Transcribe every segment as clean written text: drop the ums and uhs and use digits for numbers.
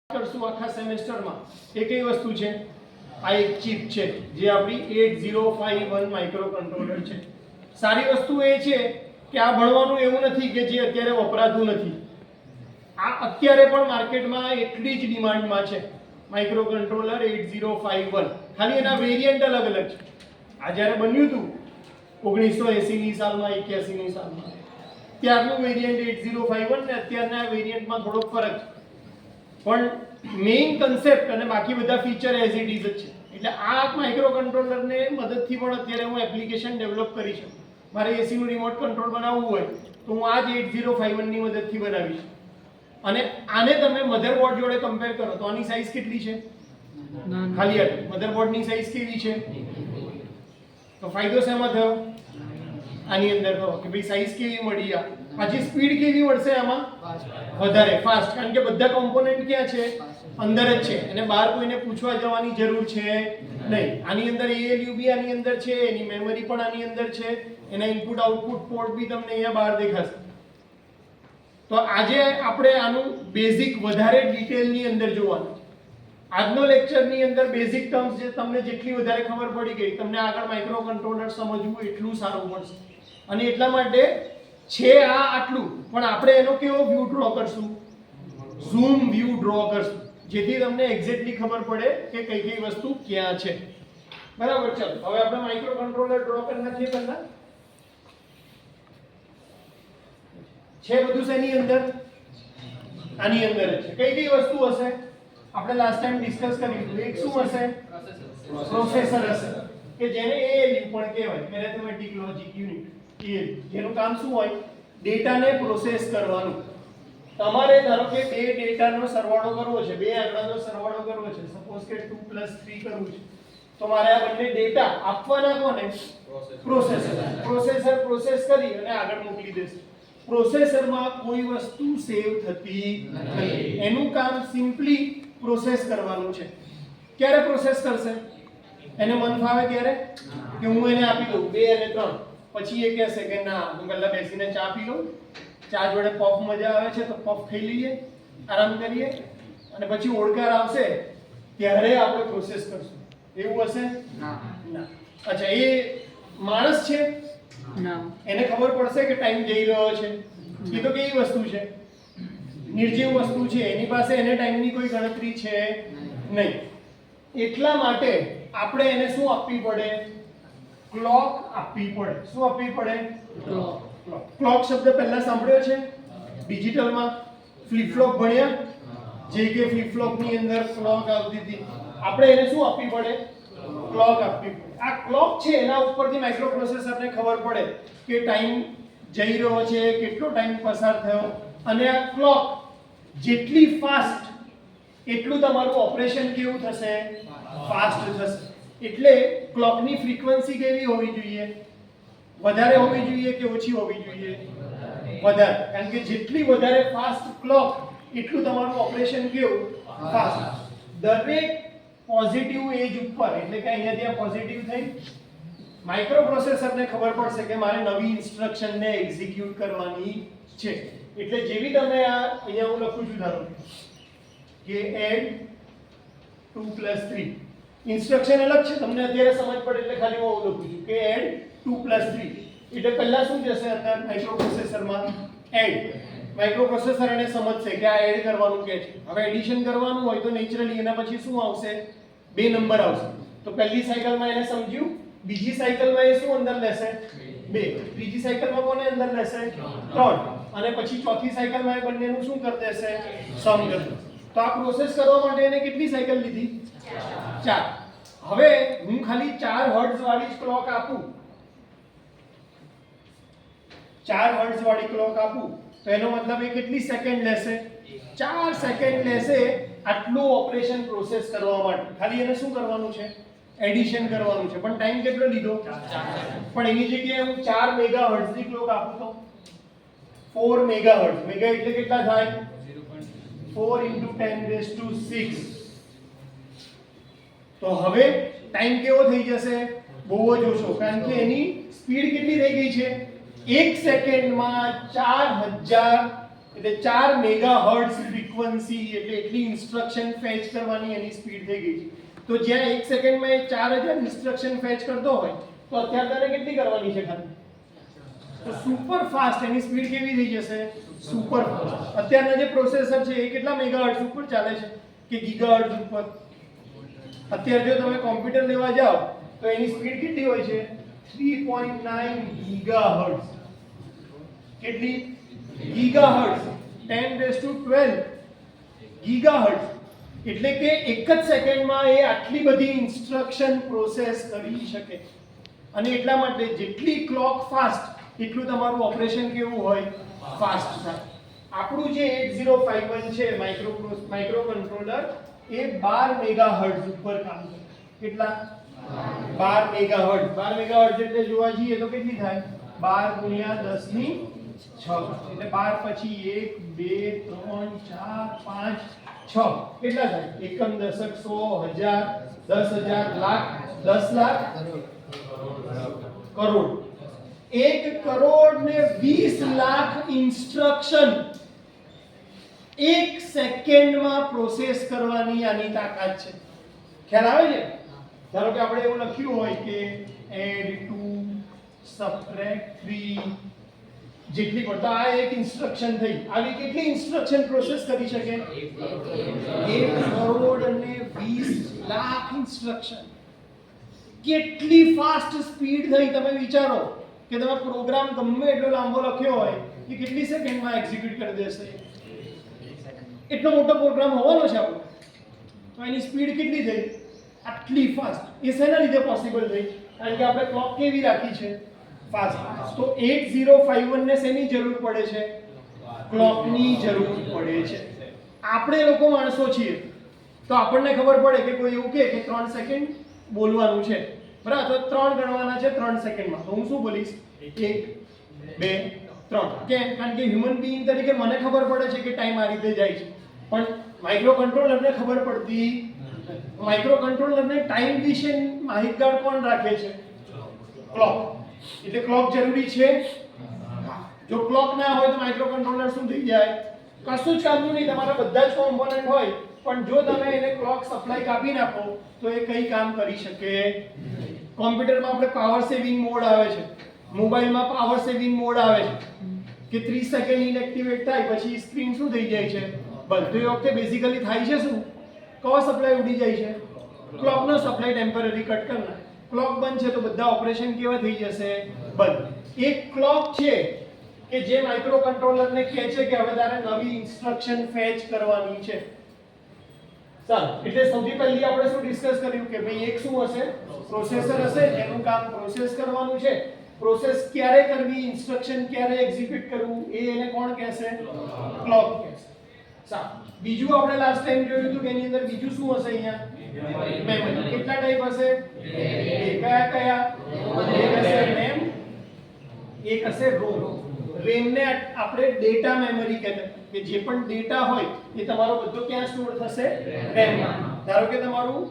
કરશું આખા સેમેસ્ટરમાં એ કઈ વસ્તુ છે? આ એક ચિપ છે જે આપણી 8051 માઇક્રો કંટ્રોલર છે. સારી વસ્તુ એ છે કે આ ભણવાનું એવું નથી કે જે અત્યારે વપરાતું નથી. આ અત્યારે પણ માર્કેટમાં એટલી જ ડિમાન્ડમાં છે. માઇક્રો કંટ્રોલર 8051, ખાલી એના વેરિયન્ટ અલગ અલગ છે. આ જ્યારે બન્યું હતું 1980 ની સાલમાં 81 ની સાલમાં, ત્યારનું વેરિયન્ટ 8051 ને અત્યારના વેરિયન્ટમાં થોડોક ફરક છે, પણ મેઇન કન્સેપ્ટ અને બાકી બધા ફીચર એઝ ઇટ ઇઝ જ છે. એટલે આ માઇક્રો કંટ્રોલરને મદદથી પણ અત્યારે હું એપ્લિકેશન ડેવલપ કરી શકું. મારે એસી નું રિમોટ કંટ્રોલ બનાવવું હોય તો હું આ જ 8051 ની મદદથી બનાવીશ. અને આને તમે મધરબોર્ડ જોડે કમ્પેર કરો તો આની સાઈઝ કેટલી છે? ખાલી આટલી. મધરબોર્ડની સાઈઝ કેવી છે? તો ફાયદો શેમાં થયો? આની અંદર થયો કે ભાઈ સાઈઝ કેવી મળી. આ પાછી સ્પીડ કેવી મળશે આમાં? વધારે ફાસ્ટ, કારણ કે બધા કોમ્પોનન્ટ ક્યાં છે? અંદર જ છે, અને બહાર કોઈને પૂછવા જવાની જરૂર છે નહીં. આની અંદર ALU બી આની અંદર છે, એની મેમરી પણ આની અંદર છે, એના ઇનપુટ આઉટપુટ પોર્ટ બી તમને અહીંયા બહાર દેખાશે. તો આજે આપણે આનું બેઝિક વધારે ડિટેલની અંદર જોવાનું. આજનો લેક્ચરની અંદર બેઝિક ટર્મ્સ જે તમને જેટલી વધારે ખબર પડી ગઈ, તમને આગળ માઇક્રો કંટ્રોલર સમજવું એટલું સારું પડશે. અને એટલા માટે છે આ આટલું, પણ આપણે એનો કેવો વ્યૂ ડ્રો કરશું? ઝૂમ વ્યૂ ડ્રો કરશું, જેથી તમને એક્ઝેક્ટલી ખબર પડે કે કઈ કઈ વસ્તુ ક્યાં છે. બરાબર? ચાલો હવે આપણે માઇક્રો કંટ્રોલર ડ્રો કરી નાખીએ. પહેલા છે બધું શેની અંદર? આની અંદર જ છે. કઈ કઈ વસ્તુ હશે? આપણે લાસ્ટ ટાઈમ ડિસ્કસ કર્યું હતું. એક શું હશે? પ્રોસેસર હશે, કે જેને ALU પણ કહેવાય, એરિથમેટિક લોજિક યુનિટ. જેનું કામ શું હોય? ડેટાને પ્રોસેસ કરવાનું. તમારે ધારો કે બે ડેટાનો સરવાળો કરવો છે, બે આંકડાનો સરવાળો કરવો છે, સપોઝ કે 2 + 3 કરવું છે, તો મારે આ બંને ડેટા આપવાના કોને? પ્રોસેસર. પ્રોસેસર પ્રોસેસ કરી અને આગળ મોકલી દેશે. પ્રોસેસરમાં કોઈ વસ્તુ સેવ થતી નથી. એનું કામ સિમ્પલી પ્રોસેસ કરવાનું છે. ક્યારે પ્રોસેસ કરશે? એને મન ફાવે ત્યારે, કે હું એને આપી દઉં 2 અને 3, પછી એ કહેશે કે ના, હું પહેલા બેસીને ચા પી લઉં, ચા જોડે પફ મજા આવે છે તો પફ ખાઈ લઈએ, આરામ કરીએ, અને પછી ઓળકાર આવશે ત્યારે આપણે પ્રોસેસ કરશું. એવું હશે? ના. અચ્છા, એ માણસ છે? ના. એને ખબર પડશે કે ટાઈમ જઈ રહ્યો છે? એ તો કેવી વસ્તુ છે? નિર્જીવ વસ્તુ છે. એની પાસે એને ટાઈમની કોઈ ગણતરી છે નહીં. એટલા માટે આપણે એને શું આપવી પડે? ક્લોક આપવી પડે. શું આપવી પડે? ક્લોક. ક્લોક શબ્દ પહેલા સાંભળ્યો છે? ડિજિટલમાં ફ્લિપ ફ્લોપ ભણ્યા? જે કે ફ્લિપ ફ્લોપ ની અંદર ક્લોક આવતી હતી. આપણે એને શું આપવી પડે? ક્લોક આપવી પડે. આ ક્લોક છે, એના ઉપરથી માઇક્રો પ્રોસેસરને ખબર પડે કે ટાઈમ જઈ રહ્યો છે, કેટલો ટાઈમ પસાર થયો, અને આ ક્લોક જેટલી ફાસ્ટ એટલું તમારું ઓપરેશન કેવું થશે? ફાસ્ટ થશે. એટલે ક્લોકની ફ્રીક્વન્સી કેવી હોવી જોઈએ? વધારે હોવી જોઈએ કે ઓછી હોવી જોઈએ? વધારે. કારણ કે જેટલી વધારે ફાસ્ટ ક્લોક એટલું તમારું ઓપરેશન કેવું? ફાસ્ટ. દરેક પોઝિટિવ એજ ઉપર, એટલે કે અહીંયા ત્યાં પોઝિટિવ થઈ, માઇક્રો પ્રોસેસરને ખબર પડશે કે મારે નવી ઇન્સ્ટ્રક્શનને એક્ઝિક્યુટ કરવાની છે. એટલે જેવી તમે આ અહીંયા હું લખું છું, ધારો કે એડ 2 + 3, ઇન્સ્ટ્રક્શન અલગ છે, તમને અત્યારે સમજ પડે એટલે ખાલી હું લખું છું કે એડ 2 + 3. એટલે પહેલા શું જશે અંદર માઇક્રો પ્રોસેસરમાં? એડ. માઇક્રો પ્રોસેસર એને સમજશે કે આ એડ કરવાનું કે છે. હવે એડિશન કરવાનું હોય તો નેચરલી એના પછી શું આવશે? 2 નંબર આવશે. તો પહેલી સાયકલમાં એને સમજ્યું, બીજી સાયકલમાં એ શું અંદર લેશે? 2, ત્રીજી સાયકલમાં કોને અંદર લેશે? 3, અને પછી ચોથી સાયકલમાં એ બંનેનું શું કરી દેશે? સમ કરી દેશે. તો આ પ્રોસેસ કરવા માટે એને કેટલી સાયકલ લીધી? 4. હવે હું ખાલી 4 હર્ટ્ઝ વાળી જ ક્લોક આપું, 4 હર્ટ્ઝ વાળી ક્લોક આપું, તો એનો મતલબ એ કેટલી સેકન્ડ લેશે? 4 સેકન્ડ લેશે આટલું ઓપરેશન પ્રોસેસ કરવા માટે. ખાલી એને શું કરવાનું છે? એડિશન કરવાનું છે. પણ ટાઈમ કેટલો લીધો? 4. પણ એની જગ્યાએ હું 4 મેગાહર્ટ્ઝ ની ક્લોક આપું તો 4 મેગાહર્ટ્ઝ. મેગા એટલે કેટલા થાય? 4 × 10⁶. તો હવે ટાઈમ કેવો થઈ જશે? બહુ જ ઓછો, કારણ કે એની સ્પીડ કેટલી થઈ ગઈ છે? 1 સેકન્ડમાં 4000 એટલે 4 મેગાહર્ટ્ઝ ફ્રીક્વન્સી એટલે એટલી ઇન્સ્ટ્રક્શન ફેચ કરવાની એની સ્પીડ થઈ ગઈ છે. તો જ્યાં 1 સેકન્ડમાં એ 4000 ઇન્સ્ટ્રક્શન ફેચ કરતો હોય તો અત્યારે તારે કેટલી કરવાની છે ખાલી? તો સુપર ફાસ્ટ એની સ્પીડ કેવી થઈ જશે? Super fast. અત્યારના જે પ્રોસેસર છે એ કેટલા મેગાહર્ટ્ઝ ઉપર ચાલે છે કે ગીગાહર્ટ્ઝ ઉપર? અત્યારે જો તમે કોમ્પ્યુટર લેવા જાઓ તો એની સ્પીડ કેટલી હોય છે? 3.9 ગીગાહર્ટ્ઝ. કેટલી? ગીગાહર્ટ્ઝ. 10^12 ગીગાહર્ટ્ઝ. એટલે કે એક જ સેકન્ડમાં એ આટલી બધી ઇન્સ્ટ્રક્શન પ્રોસેસ કરી શકે. અને એટલા માટે જેટલી ક્લોક ફાસ્ટ એટલું તમારું ઓપરેશન કેવું હોય? ફાસ્ટ થાય. આપણું જે 8051 છે માઇક્રો કંટ્રોલર એ 12 મેગાહર્ટ્ઝ ઉપર કામ કરે. કેટલા? 12 મેગાહર્ટ્ઝ. 12 મેગાહર્ટ્ઝ એટલે જોવા જઈએ તો કેટલી થાય? 12 × 10⁶ એટલે 12 પછી 1 2 3 4 5 6 કેટલા થાય? એકમ, દશક, 100, હજાર, 10,000, લાખ, 10 લાખ, કરોડ. 1 કરોડ ને 20 લાખ ઇન્સ્ટ્રક્શન એક સેકન્ડમાં પ્રોસેસ કરવાની આની તાકાત છે. ખ્યાલ આવે છે? ધારો કે આપણે એવું લખ્યું હોય કે એડ 2 સબટ્રેક્ટ 3 જેટલી પણ, તો આ એક ઇન્સ્ટ્રક્શન થઈ. આવી કેટલી ઇન્સ્ટ્રક્શન પ્રોસેસ કરી શકે? 1 કરોડ અને 20 લાખ ઇન્સ્ટ્રક્શન. કેટલી ફાસ્ટ સ્પીડ થઈ તમે વિચારો કે તમે પ્રોગ્રામ ગમે એટલો લાંબો લખ્યો હોય એ કેટલી સેકન્ડમાં એક્ઝિક્યુટ કરી દેશે? એટલો મોટો પ્રોગ્રામ હોવાનો છે આપણો, તો એની સ્પીડ કેટલી થઈ? આટલી ફાસ્ટ. એ શેના લીધે પોસિબલ થઈ? કારણ કે આપણે ક્લોક કેવી રાખી છે? ફાસ્ટ. તો 8051 ને શેની જરૂર પડે છે? ક્લોકની જરૂર પડે છે. આપણે લોકો માણસો છીએ તો આપણને ખબર પડે કે કોઈ એવું કહે કે 3 સેકન્ડ બોલવાનું છે, બરાબર? તો 3 ગણવાના છે 3 સેકન્ડમાં, તો હું શું બોલીશ? 1 2 3. કેમ? કારણ કે હ્યુમન બીઈંગ તરીકે મને ખબર પડે છે કે ટાઈમ આ રીતે જાય છે, પણ માઇક્રો કંટ્રોલરને ખબર પડતી. માઇક્રો કંટ્રોલરને ટાઈમ વિશે માહિતગાર કોણ રાખે છે? ક્લોક. એટલે ક્લોક જરૂરી છે. જો ક્લોક ના હોય તો માઇક્રો કંટ્રોલર શું થઈ જાય? કશું જ કામનું નહીં. તમારા બધા જ કોમ્પોનન્ટ હોય પણ જો તમે એને ક્લોક સપ્લાય કાપી નાખો તો એ કઈ કામ કરી શકે? કોમ્પ્યુટરમાં આપણે પાવર સેવિંગ મોડ આવે છે, મોબાઈલમાં પાવર સેવિંગ મોડ આવે છે કે 30 સેકન્ડ ઇનએક્ટિવેટ થાય પછી સ્ક્રીન શું થઈ જાય છે? બંધ. તો એ વખતે બેઝિકલી થાય છે શું? કયો સપ્લાય ઉડી જાય છે? ક્લોકનો સપ્લાય ટેમ્પરરી કટ કરના. ક્લોક બંધ છે તો બધા ઓપરેશન કેવા થઈ જશે? બંધ. એક ક્લોક છે કે જે માઇક્રો કંટ્રોલરને કહે છે કે હવે તારે નવી ઇન્સ્ટ્રક્શન ફેચ કરવાની છે. ચાલો, એટલે સૌથી પહેલી આપણે શું ડિસ્કસ કર્યું કે ભાઈ એક શું હશે? પ્રોસેસર હશે જેનું કામ પ્રોસેસ કરવાનું છે. પ્રોસેસ ક્યારે કરવી, ઇન્સ્ટ્રક્શન ક્યારે એક્ઝિક્યુટ કરવું એ એને કોણ કહેશે? ક્લોક કહેશે. ચાલો, બીજું આપણે લાસ્ટ ટાઈમ જોયું હતું કે એની અંદર બીજું શું હશે? અહીંયા મેમરી. કેટલા ટાઈપ હશે? કયા કયા? એક હશે રેમ, એક હશે રોમ. રેમ ને આપણે ડેટા મેમરી કહેતા કે જે પણ ડેટા હોય એ તમારો બધો ક્યાં સ્ટોર થશે? રેમમાં. ધારો કે તમારું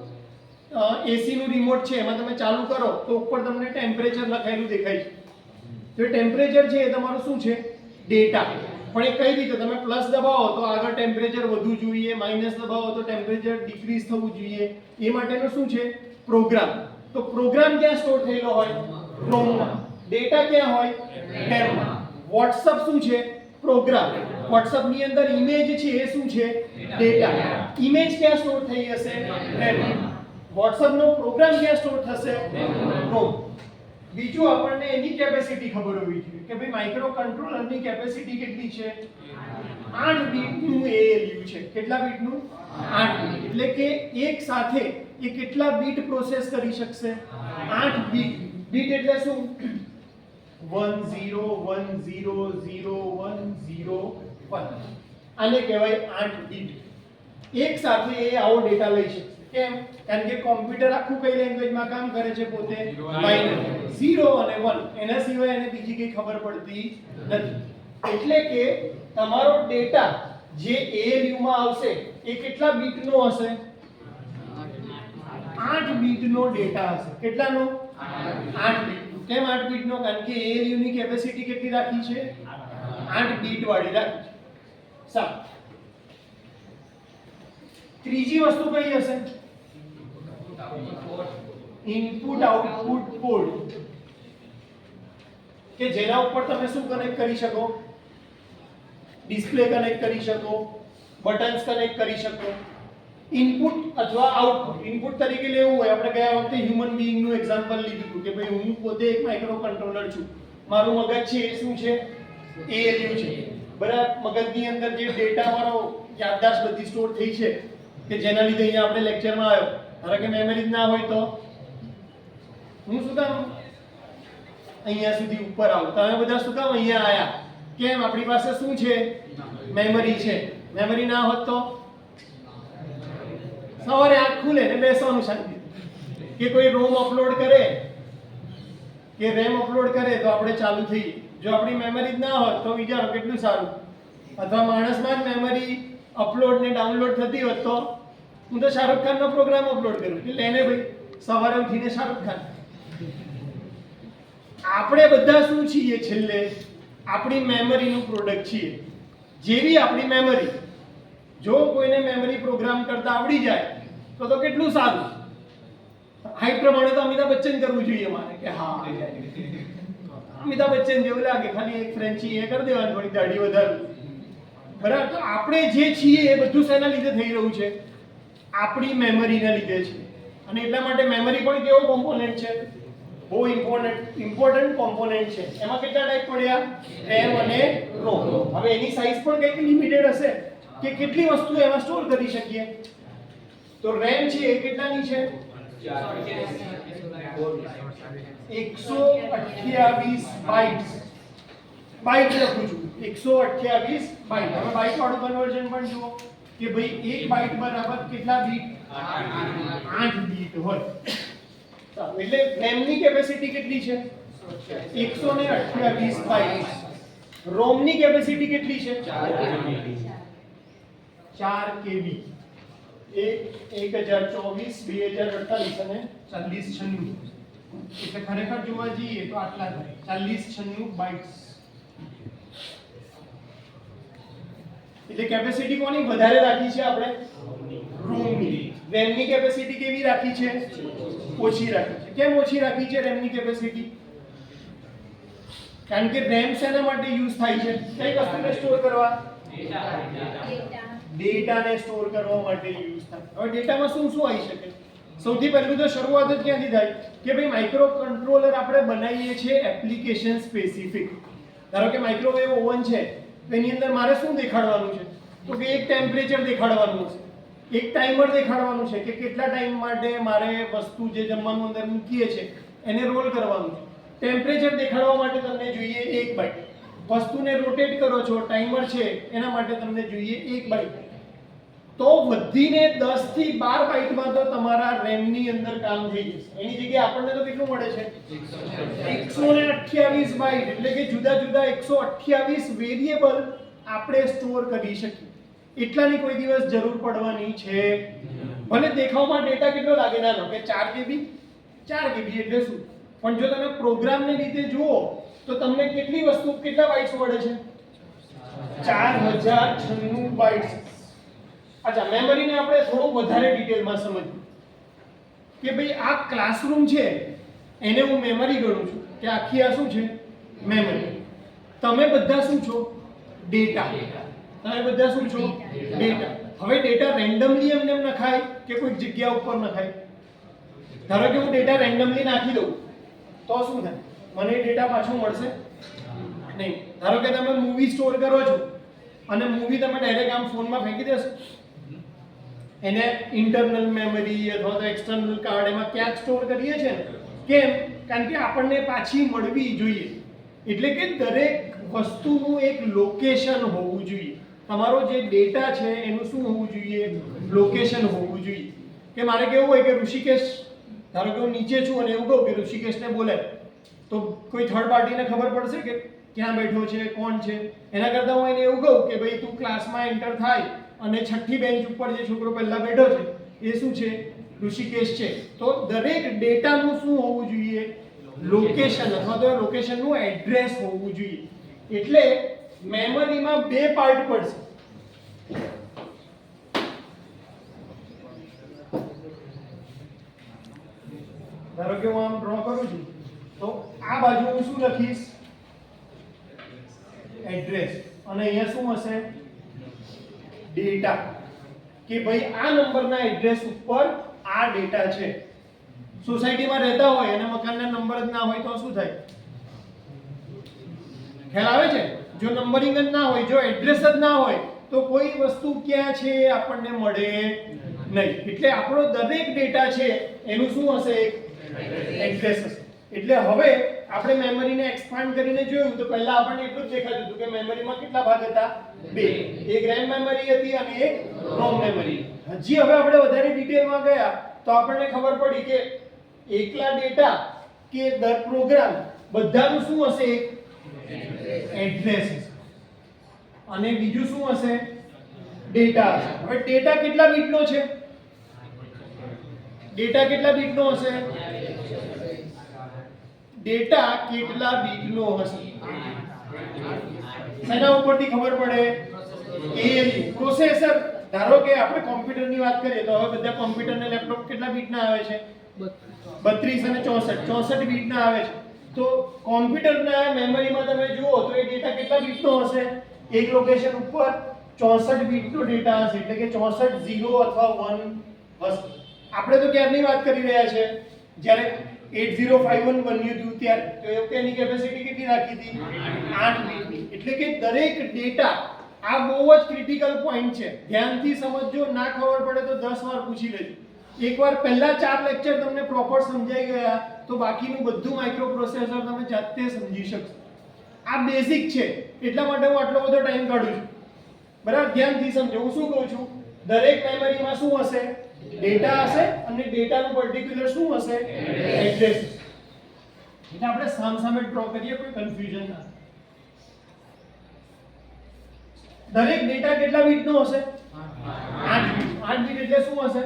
એસી નું રિમોટ છે, એમાં તમે ચાલુ કરો તો ઉપર તમને ટેમ્પરેચર લખાયેલું દેખાય છે. તો એ ટેમ્પરેચર છે એ તમારું શું છે? ડેટા. પણ એ કઈ રીતે? તમે પ્લસ દબાવો તો આગળ ટેમ્પરેચર વધવું જોઈએ, માઇનસ દબાવો તો ટેમ્પરેચર ડિક્રીઝ થવું જોઈએ. એ માટેનો શું છે? પ્રોગ્રામ. તો પ્રોગ્રામ ક્યાં સ્ટોર થયેલો હોય? રોમમાં. ડેટા ક્યાં હોય? રેમમાં. WhatsApp શું છે? પ્રોગ્રામ. WhatsApp ની અંદર ઇમેજ છે એ શું છે? ડેટા. ઇમેજ ક્યાં સ્ટોર થઈ હશે? રેમમાં. WhatsApp નો પ્રોગ્રામ ક્યાં સ્ટોર થશે? રોમ. બીજું આપણને એની કેપેસિટી ખબર હોવી જોઈએ કે ભાઈ માઇક્રો કંટ્રોલરની કેપેસિટી કેટલી છે? 8 બીટનું ALU છે. કેટલા બીટનું? 8 બીટ. એટલે કે એક સાથે એ કેટલા બીટ પ્રોસેસ કરી શકશે? 8 બીટ. બીટ એટલે શું? 1 0 1 0 0 1 0 1. આને કહેવાય 8 બીટ. એક સાથે એ આવો ડેટા લઈ શકશે. કેમ? કારણ કે કોમ્પ્યુટર આખું કઈ લેંગ્વેજમાં કામ કરે છે? પોતે બાઇનરી. 0 અને 1. એના સિવાય એને બીજી કઈ ખબર પડતી નથી. એટલે કે તમારો ડેટા જે ALU માં આવશે એ કેટલા બીટનો હશે? 8 બીટનો ડેટા હશે. કેટલાનો? 8 બીટનો. કેમ 8 બીટનો? કારણ કે ALU ની કેપેસિટી કેટલી રાખી છે? 8 બીટ વાળી રાખી છે. સારું. ત્રીજી વસ્તુ કઈ હશે? ઇનપુટ આઉટપુટ પોર્ટ, કે જેના ઉપર તમે શું કનેક્ટ કરી શકો? ડિસ્પ્લે કનેક્ટ કરી શકો, બટન્સ કનેક્ટ કરી શકો. ઇનપુટ અથવા આઉટપુટ. ઇનપુટ તરીકે લેવું હોય, આપણે ગયા વખતે હ્યુમન બીઈંગ નું એક્ઝામ્પલ લીધું હતું કે ભાઈ હું પોતે એક માઇક્રો કંટ્રોલર છું, મારું મગજ છે એ શું છે? ALU છે. બરાબર. મગજની અંદર જે ડેટા મારો યાદદાસ્ત બધી સ્ટોર થઈ છે કે જેના લીધે અહીંયા આપણે લેક્ચરમાં આવ્યો, ધારો કે મેમરી જ ના હોય તો હું શું કામ અહીંયા સુધી ઉપર આવું? તમે બધા શું કામ અહીંયા આયા? કેમ? આપણી પાસે શું છે? મેમરી છે. મેમરી ના હોત તો સવારે આંખ ખુલે ને બેસવાનું શાંતિ, કે કોઈ રોમ અપલોડ કરે કે રેમ અપલોડ કરે તો આપણે ચાલુ થઈ. જો આપણી મેમરી જ ના હોત તો વિચારો કેટલું સારું. અથવા માણસમાં જ મેમરી અપલોડ ને ડાઉનલોડ થતી હોત તો હું તો શાહરુખ ખાનનો પ્રોગ્રામ અપલોડ કરું કે લેને ભાઈ સવારે ઉઠીને શાહરુખ ખાન. આપણે બધા શું છીએ? છેલ્લે આપણી મેમરીનું પ્રોડક્ટ છીએ. જેવી આપણી મેમરી, જો કોઈને મેમરી પ્રોગ્રામ કરતા આવડી જાય તો કેટલું સારું. હાઈટ પ્રમાણે તો અમિતાભ બચ્ચન કરવું જોઈએ મારે, કે હા અમિતાભ બચ્ચન જેવું લાગે, ખાલી એક ફ્રેન્ચી એ કરી દેવાનું, થોડી દાઢી વધારવું. બરાબર. તો આપણે જે છીએ એ બધું શેના લીધે થઈ રહ્યું છે? આપણી મેમરીના લીધે છે. અને એટલા માટે મેમરી પણ કેવો કોમ્પોનન્ટ છે? બહુ ઇમ્પોર્ટન્ટ કોમ્પોનન્ટ છે. એમાં કેટલા ટાઈપ પડ્યા? રેમ અને રોમ. હવે એની સાઈઝ પણ કંઈક લિમિટેડ હશે કે કેટલી વસ્તુ એમાં સ્ટોર કરી શકીએ. તો રેમ છે એ કેટલાની છે? 128 બાઇટ્સ. બાઇટ લખું છું 128 બાઇટ. હવે બાઇટ વાળું કન્વર્ઝન પણ જુઓ કે ભાઈ એક બાઇટ બરાબર કેટલા બીટ? 8 બીટ હોય. એટલે રેમની કેપેસિટી કેટલી છે? 128 બાઇટ્સ. રોમની કેપેસિટી કેટલી છે? 4 KB. 1024 2048 અને 4096. એટલે ખરેખર જોવા જઈએ તો આટલા થાય 4096 બાઇટ્સ. એટલે કેપેસિટી કોની વધારે રાખી છે આપણે? રોમની. રેમની કેપેસિટી કેવી રાખી છે? ઓછી રાખી છે. કેમ ઓછી રાખી છે રેમની કેપેસિટી? કારણ કે રેમ શેના માટે યુઝ થાય છે? કઈ વસ્તુને સ્ટોર કરવા? ડેટાને સ્ટોર કરવા માટે યુઝ થાય. હવે ડેટામાં શું શું આવી શકે? સૌથી પહેલું તો શરૂઆત જ ક્યાંથી થાય કે ભાઈ માઇક્રો કંટ્રોલર આપણે બનાવીએ છીએ એપ્લિકેશન સ્પેસિફિક. ધારો કે માઇક્રોવેવ ઓવન છે, એની અંદર મારે શું દેખાડવાનું છે? તો કે એક ટેમ્પરેચર દેખાડવાનું છે, એક ટાઈમર દેખાડવાનું છે કે કેટલા ટાઈમ માટે મારે વસ્તુ જે જમવાનું અંદર મૂકીએ છે એને રોલ કરવાનું છે. ટેમ્પરેચર દેખાડવા માટે તમને જોઈએ 1 બાઇટ. વસ્તુને રોટેટ કરો છો, ટાઈમર છે એના માટે તમને જોઈએ 1 બાઇટ. તો વધીને 10 થી 12 બાઇટમાં તો તમારા રેમની અંદર કામ થઈ જશે. એની જગ્યાએ આપણને તો કેટલું મળે છે? 128 બાઇટ. એટલે કે જુદા જુદા 128 વેરિયેબલ આપણે સ્ટોર કરી શકીએ. એટલાની કોઈ દિવસ જરૂર પડવાની છે. ભલે દેખાવમાં ડેટા કેટલો લાગે નાનો, કે 4 KB. 4 KB એટલે શું? પણ જો તમે પ્રોગ્રામને રીતે જુઓ તો તમને કેટલી વસ્તુ, કેટલા બાઇટ્સ મળે છે? 4096 બાઇટ્સ. અચ્છા, મેમરીને આપણે થોડું વધારે ડિટેલમાં સમજીએ કે ભાઈ આ ક્લાસરૂમ છે એને હું મેમરી ગણું છું કે આખી આ શું છે? મેમરી. તમે બધા શું છો? ડેટા. તમે બધા શું છો? ડેટા. હવે ડેટા રેન્ડમલી એમને એમ નખાય કે કોઈક જગ્યા ઉપર નખાય? ધારો કે હું ડેટા રેન્ડમલી નાખી દઉં તો શું થાય? મને ડેટા પાછો મળશે નહીં. ધારો કે તમે મૂવી સ્ટોર કરો છો અને મૂવી તમે ડાયરેક્ટ આમ ફોનમાં ફેંકી દેશો, એને ઇન્ટરનલ મેમરી અથવા તો એક્સટર્નલ કાર્ડ એમાં ક્યાંક સ્ટોર કરીએ છીએ ને. કેમ? કારણ કે આપણને પાછી મળવી જોઈએ. એટલે કે દરેક વસ્તુનું એક લોકેશન હોવું જોઈએ. તમારો જે ડેટા છે એનું શું હોવું જોઈએ? લોકેશન હોવું જોઈએ. કે મારે કેવું હોય કે ઋષિકેશ, ધારો કે હું નીચે છું અને એવું કહું કે ઋષિકેશને બોલે, તો કોઈ થર્ડ પાર્ટીને ખબર પડશે કે ક્યાં બેઠો છે, કોણ છે? એના કરતાં હું એને એવું કહું કે ભાઈ તું ક્લાસમાં એન્ટર થાય અને 6ઠ્ઠી બેન્ચ ઉપર જે છોકરો પહેલા બેઠો છે એ શું છે? ઋષિકેશ છે. તો દરેક ડેટાનું શું હોવું જોઈએ? લોકેશન, અથવા તો લોકેશનનું એડ્રેસ હોવું જોઈએ. એટલે મેમરીમાં 2 પાર્ટ પડશે. ધારો કે હું આમ ડ્રો કરું છું તો આ બાજુ હું શું લખીશ એડ્રેસ અને અહીંયા શું હશે ડેટા કે ભાઈ આ નંબરના એડ્રેસ ઉપર આ ડેટા છે સોસાયટીમાં રહેતા હોય અને મકાનના નંબર જ ના હોય તો શું થાય ખ્યાલ આવે છે જો નંબરિંગ જ ના હોય જો એડ્રેસ જ ના હોય તો કોઈ વસ્તુ ક્યાં છે આપણને મળે નહીં એટલે આપણો દરેક ડેટા છે એનું શું હશે એડ્રેસ હશે એટલે હવે આપણે મેમરીને એક્સપાન્ડ કરીને જોયું તો પહેલા આપણને એટલું જ દેખાતું હતું કે મેમરીમાં કેટલા ભાગ હતા બે એક રેમ મેમરી હતી અને એક રોમ મેમરી હજી હવે આપણે વધારે ડિટેલમાં ગયા તો આપણને ખબર પડી કે એકલા ડેટા કે દર પ્રોગ્રામ બધાનું શું હશે એડ્રેસ અને બીજું શું હશે ડેટા હશે હવે ડેટા કેટલા બીટનો છે ડેટા કેટલા બીટનો હશે ડેટા કેટલા બીટનો હશે શેના ઉપરથી ખબર પડે ALU પ્રોસેસર ધારો કે આપણે કોમ્પ્યુટરની વાત કરીએ તો હવે બધા કોમ્પ્યુટર ને લેપટોપ કેટલા બીટના આવે છે 32 અને 64 બીટના આવે છે તો કોમ્પ્યુટરના મેમરીમાં તમે જુઓ તો એ ડેટા કેટલા બીટનો હશે એક લોકેશન ઉપર 64 બીટનો ડેટા હશે એટલે કે 64 0 અથવા 1 હશે આપણે તો ક્યારની વાત કરી રહ્યા છે જ્યારે 8051 બન્યું હતું ત્યારે તો એ વખતે એની કેપેસિટી કેટલી રાખી હતી 8 બીટની એટલે કે દરેક ડેટા આ બહુ જ ક્રિટિકલ પોઈન્ટ છે ધ્યાનથી સમજજો ના ખબર પડે તો 10 વાર પૂછી લેજો એકવાર પહેલા 4 લેક્ચર તમને પ્રોપર સમજાઈ ગયા તો બાકીનું બધું માઇક્રો પ્રોસેસર તમે જાતે સમજી શકશો આ બેઝિક છે એટલા માટે હું આટલો બધો ટાઈમ કાઢું છું બરાબર ધ્યાનથી સમજો હું શું કહું છું દરેક મેમરીમાં શું હશે ડેટા હશે અને ડેટાનું પર્ટિક્યુલર શું હશે એડ્રેસ એટલે આપણે સામસામે ડ્રો કરીએ કોઈ કન્ફ્યુઝન ના દરેક ડેટા કેટલા બીટનો હશે 8 બીટ એટલે શું હશે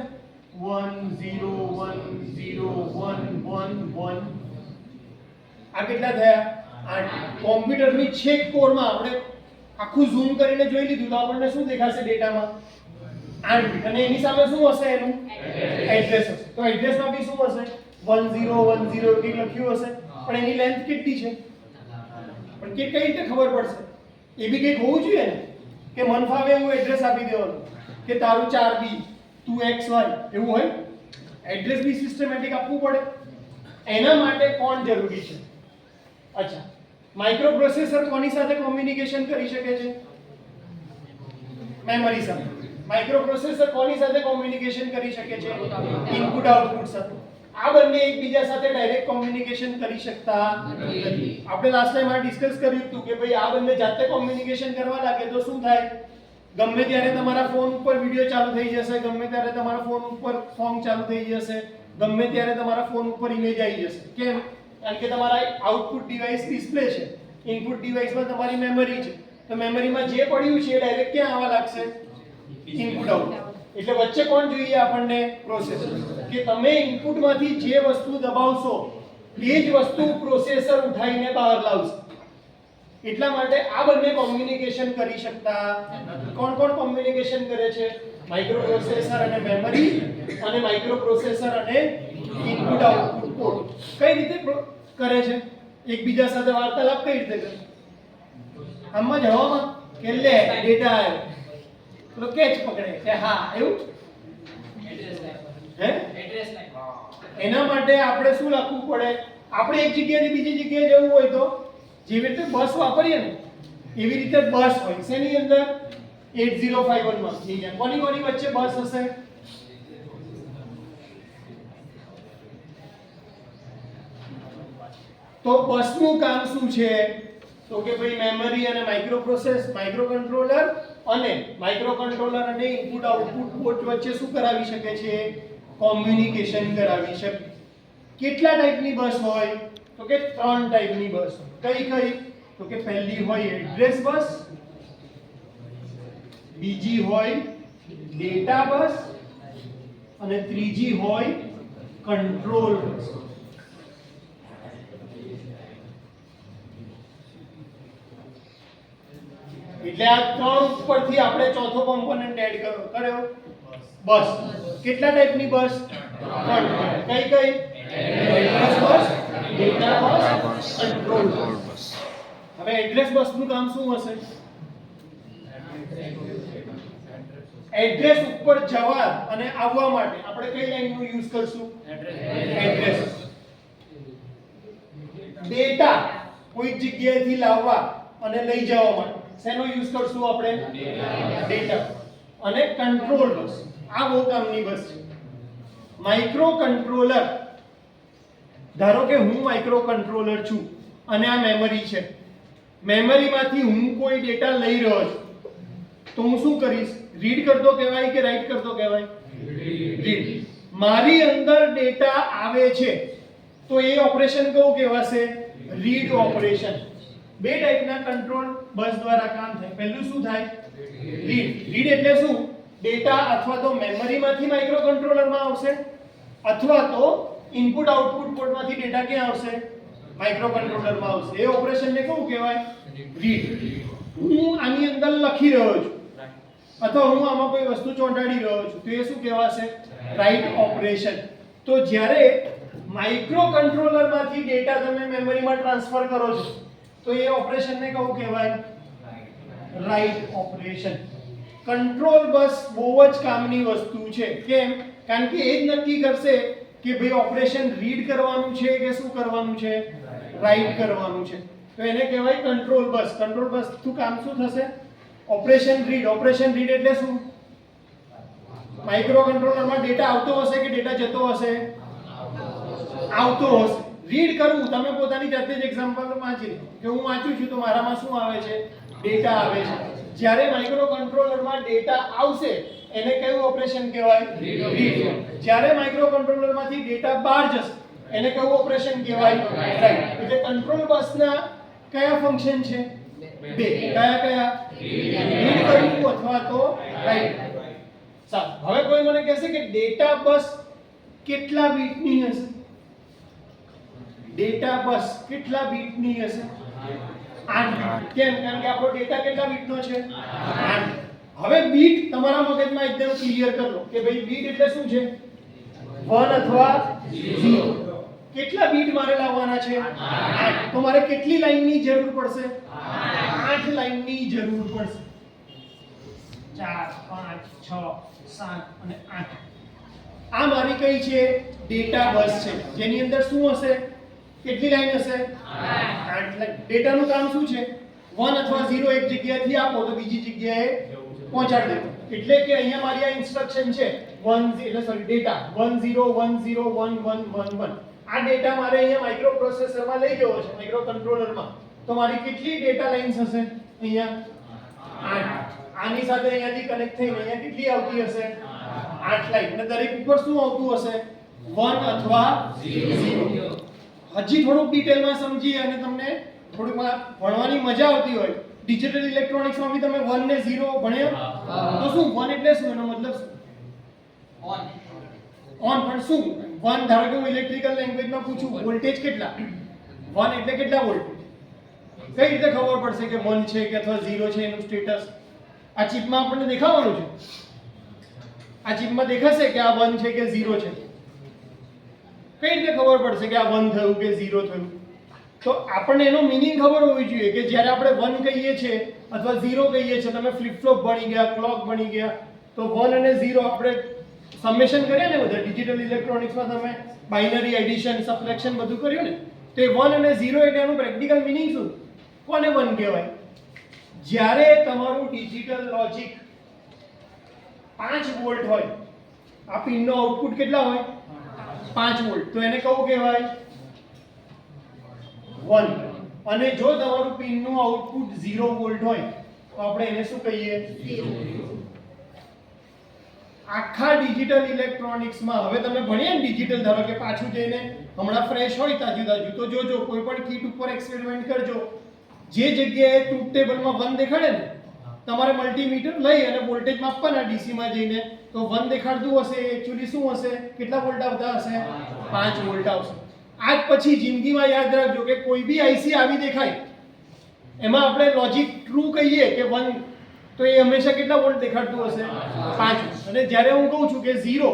1 0 1 0 1 1 1 આ કેટલા થયા 8 કોમ્પ્યુટરની છેક કોરમાં આપણે આખું ઝૂમ કરીને જોઈ લીધું તો આપણને શું દેખાશે ડેટામાં 8 બીટ અને એની સામે શું હશે એનું એડ્રેસ હશે તો એડ્રેસમાં બી શું હશે 1010 કંઈક લખ્યું હશે પણ એની લેન્થ કેટલી છે પણ કઈ રીતે ખબર પડશે એ બી કંઈક હોવું જોઈએ ને કે મન ફાવે એવું એડ્રેસ આપી દેવાનું કે તારું 4B તું XY એવું હોય એડ્રેસ બી સિસ્ટમેટિક આપવું પડે એના માટે કોણ જરૂરી છે અચ્છા માઇક્રો પ્રોસેસર કોની સાથે કોમ્યુનિકેશન કરી શકે છે મેમરી સાથે માઇક્રો પ્રોસેસર કોની સાથે કોમ્યુનિકેશન કરી શકે છે ઇનપુટ આઉટપુટ સાથે આ બંને એકબીજા સાથે ડાયરેક્ટ કોમ્યુનિકેશન કરી શકતા નથી આપણે લાસ્ટ ટાઈમ આ ડિસ્કસ કર્યું હતું કે ભાઈ આ બંને જાતે કોમ્યુનિકેશન કરવા લાગે તો શું થાય ગમે ત્યારે તમારા ફોન ઉપર વિડિયો ચાલુ થઈ જશે ગમે ત્યારે તમારા ફોન ઉપર સોંગ ચાલુ થઈ જશે ગમે ત્યારે તમારા ફોન ઉપર ઇમેજ આવી જશે કેમ કારણ કે તમારા આઉટપુટ ડિવાઇસ ડિસ્પ્લે છે ઇનપુટ ડિવાઇસમાં તમારી મેમરી છે તો મેમરીમાં જે પડ્યું છે એ ડાયરેક્ટ ક્યાં આવવા લાગશે ઇનપુટ આઉટપુટ એટલે વચ્ચે કોણ જોઈએ આપણને પ્રોસેસર કે તમે ઇનપુટમાંથી જે વસ્તુ દબાવશો એ જ વસ્તુ પ્રોસેસર ઉઠાવીને બહાર લાવશે એટલા માટે આ બંને કોમ્યુનિકેશન કરી શકતા કોણ કોણ કોમ્યુનિકેશન કરે છે માઇક્રો પ્રોસેસર અને મેમરી અને માઇક્રો પ્રોસેસર અને ઇનપુટ આઉટપુટ પોર્ટ કઈ રીતે કરે છે એકબીજા સાથે વાર્તાલાપ કઈ રીતે કરે આમાં જ હવામાં કે લે ડેટા આવ્યો તો કેચ પકડે કે હા એવું હે એના માટે આપણે શું લખવું પડે આપણે એક જગ્યાએથી બીજી જગ્યાએ જવું હોય તો જેવી રીતે બસ વાપરીએ ને એવી રીતે બસ હોય શેની અંદર 8051 માં કોની કોની વચ્ચે બસ હશે તો બસનું કામ શું છે તો કે ભાઈ મેમરી અને માઇક્રોકન્ટ્રોલર અને ઇનપુટ આઉટપુટ પોર્ટ વચ્ચે શું કરાવી શકે છે કોમ્યુનિકેશન કરાવી શકે કેટલા ટાઈપની બસ હોય તો કે 3 ટાઈપની બસ કઈ કઈ તો કે પહેલી હોય એડ્રેસ બસ બીજી હોય ડેટા બસ અને ત્રીજી હોય કંટ્રોલ બસ એટલે આ ત્રણ ઉપરથી આપણે ચોથો કોમ્પોનન્ટ એડ કર્યો બસ કેટલા ટાઈપની બસ 3 કઈ કઈ address bus, data bus, control bus. હવે એડ્રેસ બસ નું કામ શું હશે? એડ્રેસ ઉપર જવા અને આવવા માટે આપણે કઈ લાઈન નો યુઝ કરશું? એડ્રેસ. ડેટા કોઈ જગ્યાએથી લાવવા અને લઈ જવા માટે શેનો યુઝ કરશું આપણે? ડેટા. અને કંટ્રોલ બસ, આ બહુ કામની બસ છે. માઇક્રો કંટ્રોલર, ધારો કે હું માઇક્રો કંટ્રોલર છું અને આ મેમરી છે. મેમરીમાંથી હું કોઈ ડેટા લઈ રહ્યો છું તો હું શું કરીશ? રીડ કરતો કહેવાય કે રાઈટ કરતો કહેવાય? રીડ. મારી અંદર ડેટા આવે છે તો એ ઓપરેશન કયું કહેવાશે? Read operation. બે ટાઈપના કંટ્રોલ બસ દ્વારા કામ થાય. પહેલું શું થાય? રીડ. રીડ એટલે શું? ડેટા અથવા તો મેમરીમાંથી માઇક્રો કંટ્રોલરમાં આવશે અથવા તો ઇનપુટ આઉટપુટ પોર્ટમાંથી ડેટા ક્યાં આવશે? માઇક્રો કંટ્રોલરમાં આવશે. એ ઓપરેશનને કેવું કહેવાય? રીડ. હું આની અંદર લખી રહ્યો છું અથવા હું આમાં કોઈ વસ્તુ ચોંટાડી રહ્યો છું તો એ શું કહેવાશે? Write operation. તો જ્યારે માઇક્રો કંટ્રોલરમાંથી ડેટા તમે મેમરીમાં ટ્રાન્સફર કરો છો તો એ ઓપરેશનને કેવું કહેવાય? Write operation. કંટ્રોલ બસ બહુ જ કામની વસ્તુ છે. કેમ? કારણ કે એ જ નક્કી કરશે કે ભાઈ ઓપરેશન રીડ કરવાનું છે કે શું કરવાનું છે? રાઈટ કરવાનું છે. તો એને કહેવાય કંટ્રોલ બસ. કંટ્રોલ બસ નું કામ શું થશે? Operation read. ઓપરેશન રીડ એટલે શું? માઇક્રો કંટ્રોલરમાં ડેટા આવતો હશે કે ડેટા જતો હશે? આવતો હશે. રીડ કરવું, તમે પોતાની જાતે જ એક્ઝામ્પલ વાંચી કે હું વાંચું છું તો મારામાં શું આવે છે? ડેટા આવે છે. જ્યારે માઇક્રો કંટ્રોલરમાં ડેટા આવશે એને કયું ઓપરેશન કહેવાય? રીડ. જ્યારે માઇક્રો કંટ્રોલરમાંથી ડેટા બહાર જશે એને કયું ઓપરેશન કહેવાય? રાઈટ. એટલે કંટ્રોલ બસના કયા ફંક્શન છે? બે. કયા? રીડ કરવું અથવા તો રાઈટ. સારું. હવે કોઈ મને કહેશે કે ડેટા બસ કેટલા બીટની હશે? ડેટા બસ કેટલા બીટની હશે? 8 બીટ. કેમ? કારણ કે આપણો ડેટા કેટલા બીટનો છે? 8. હવે બીટ તમારા મગજમાં એકદમ ક્લિયર કરી લો કે ભાઈ બીટ એટલે શું છે? 1 અથવા 0. કેટલા બીટ મારે લાવવાના છે? 8. તો મારે કેટલી લાઈનની જરૂર પડશે? 8 લાઈનની જરૂર પડશે. 4 5 6 7 અને 8. આ મારી કઈ છે? ડેટા બસ છે જેની અંદર શું હશે? કેટલી લાઈન હશે? 8 લાઈન. ડેટાનું કામ શું છે? 1 અથવા 0 એક જગ્યાએથી આપો તો બીજી જગ્યાએ પહોંચાડી દો. એટલે કે અહીંયા મારી આ ઇન્સ્ટ્રક્શન છે 1 એટલે સોરી ડેટા 10 10 11 11. આ ડેટા મારે અહીંયા માઇક્રો પ્રોસેસરમાં લઈ જવો છે, માઇક્રો કંટ્રોલરમાં. તો મારી કેટલી ડેટા લાઇન્સ હશે? અહીંયા 8. આની સાથે અહીંયાથી કનેક્ટ થઈને અહીંયા કેટલી આવતી હશે? 8 લાઈન. અને દરેક ઉપર શું આવતું હશે? 1 અથવા 0. હજી થોડુંક ડિટેલમાં સમજી અને તમને થોડીક ભણવાની મજા આવતી હોય, ડિજિટલ ઇલેક્ટ્રોનિક્સમાં બી તમે 1 ને 0 ભણ્યા તો શું 1 એટલે શું? એનો મતલબ શું? ઓન. પણ શું 1? ધારો કે હું ઇલેક્ટ્રિકલ લેંગ્વેજમાં પૂછું વોલ્ટેજ કેટલા? 1 એટલે કેટલા વોલ્ટેજ? કઈ રીતે ખબર પડશે કે 1 છે કે અથવા 0 છે એનું સ્ટેટસ? આ ચિપમાં આપણને દેખાવાનું છે. આ ચિપમાં દેખાશે કે આ 1 છે કે 0 છે. કઈ રીતે ખબર પડશે કે આ 1 થયું કે 0 થયું? તો આપણને એનો મીનિંગ ખબર હોવી જોઈએ કે જ્યારે આપણે 1 કહીએ છીએ અથવા 0 કહીએ છીએ, તમે ફ્લિપ ફ્લોપ ભણી ગયા, ક્લોક ભણી ગયા, તો 1 અને 0 આપણે સમેશન કર્યા ને બધા ડિજિટલ ઇલેક્ટ્રોનિક્સમાં તમે બાઇનરી એડિશન, સબટ્રેક્શન બધું કર્યું ને, તો એ 1 અને 0 એટલે એનું પ્રેક્ટિકલ મીનિંગ શું? કોને 1 કહેવાય? જ્યારે તમારું ડિજિટલ લોજિક 5 વોલ્ટ હોય, આ પિનનો આઉટપુટ કેટલા હોય? 5 વોલ્ટ. તો એને કયું કહેવાય? 1. અને જો તમારું પિનનું આઉટપુટ 0 વોલ્ટ હોય તો આપણે એને શું કહીએ? 0. આખા ડિજિટલ ઇલેક્ટ્રોનિક્સમાં હવે તમે ભણ્યા ને ડિજિટલ, ધારો કે પાછું જઈને હમણાં ફ્રેશ હોય તાજું તો જોજો કોઈ પણ કીટ ઉપર એક્સપેરિમેન્ટ કરજો. જે જગ્યાએ ટ્રુથ ટેબલમાં 1 દેખાડે ને, તમારે મલ્ટીમીટર લઈ અને વોલ્ટેજ માપવાના ડીસી માં જઈને, તો 1 દેખાડતું હશે એક્ચ્યુઅલી શું હશે? કેટલા વોલ્ટ આવતા હશે? 5 વોલ્ટ આવશે. આજ પછી જિંદગીમાં યાદ રાખજો કે કોઈ બી આઈસી આવી દેખાય એમાં આપણે લોજિક ટ્રુ કહીએ કે 1, તો એ હંમેશા કેટલા વોલ્ટ દેખાડતું હશે? 5. અને જ્યારે હું કહું છું કે 0,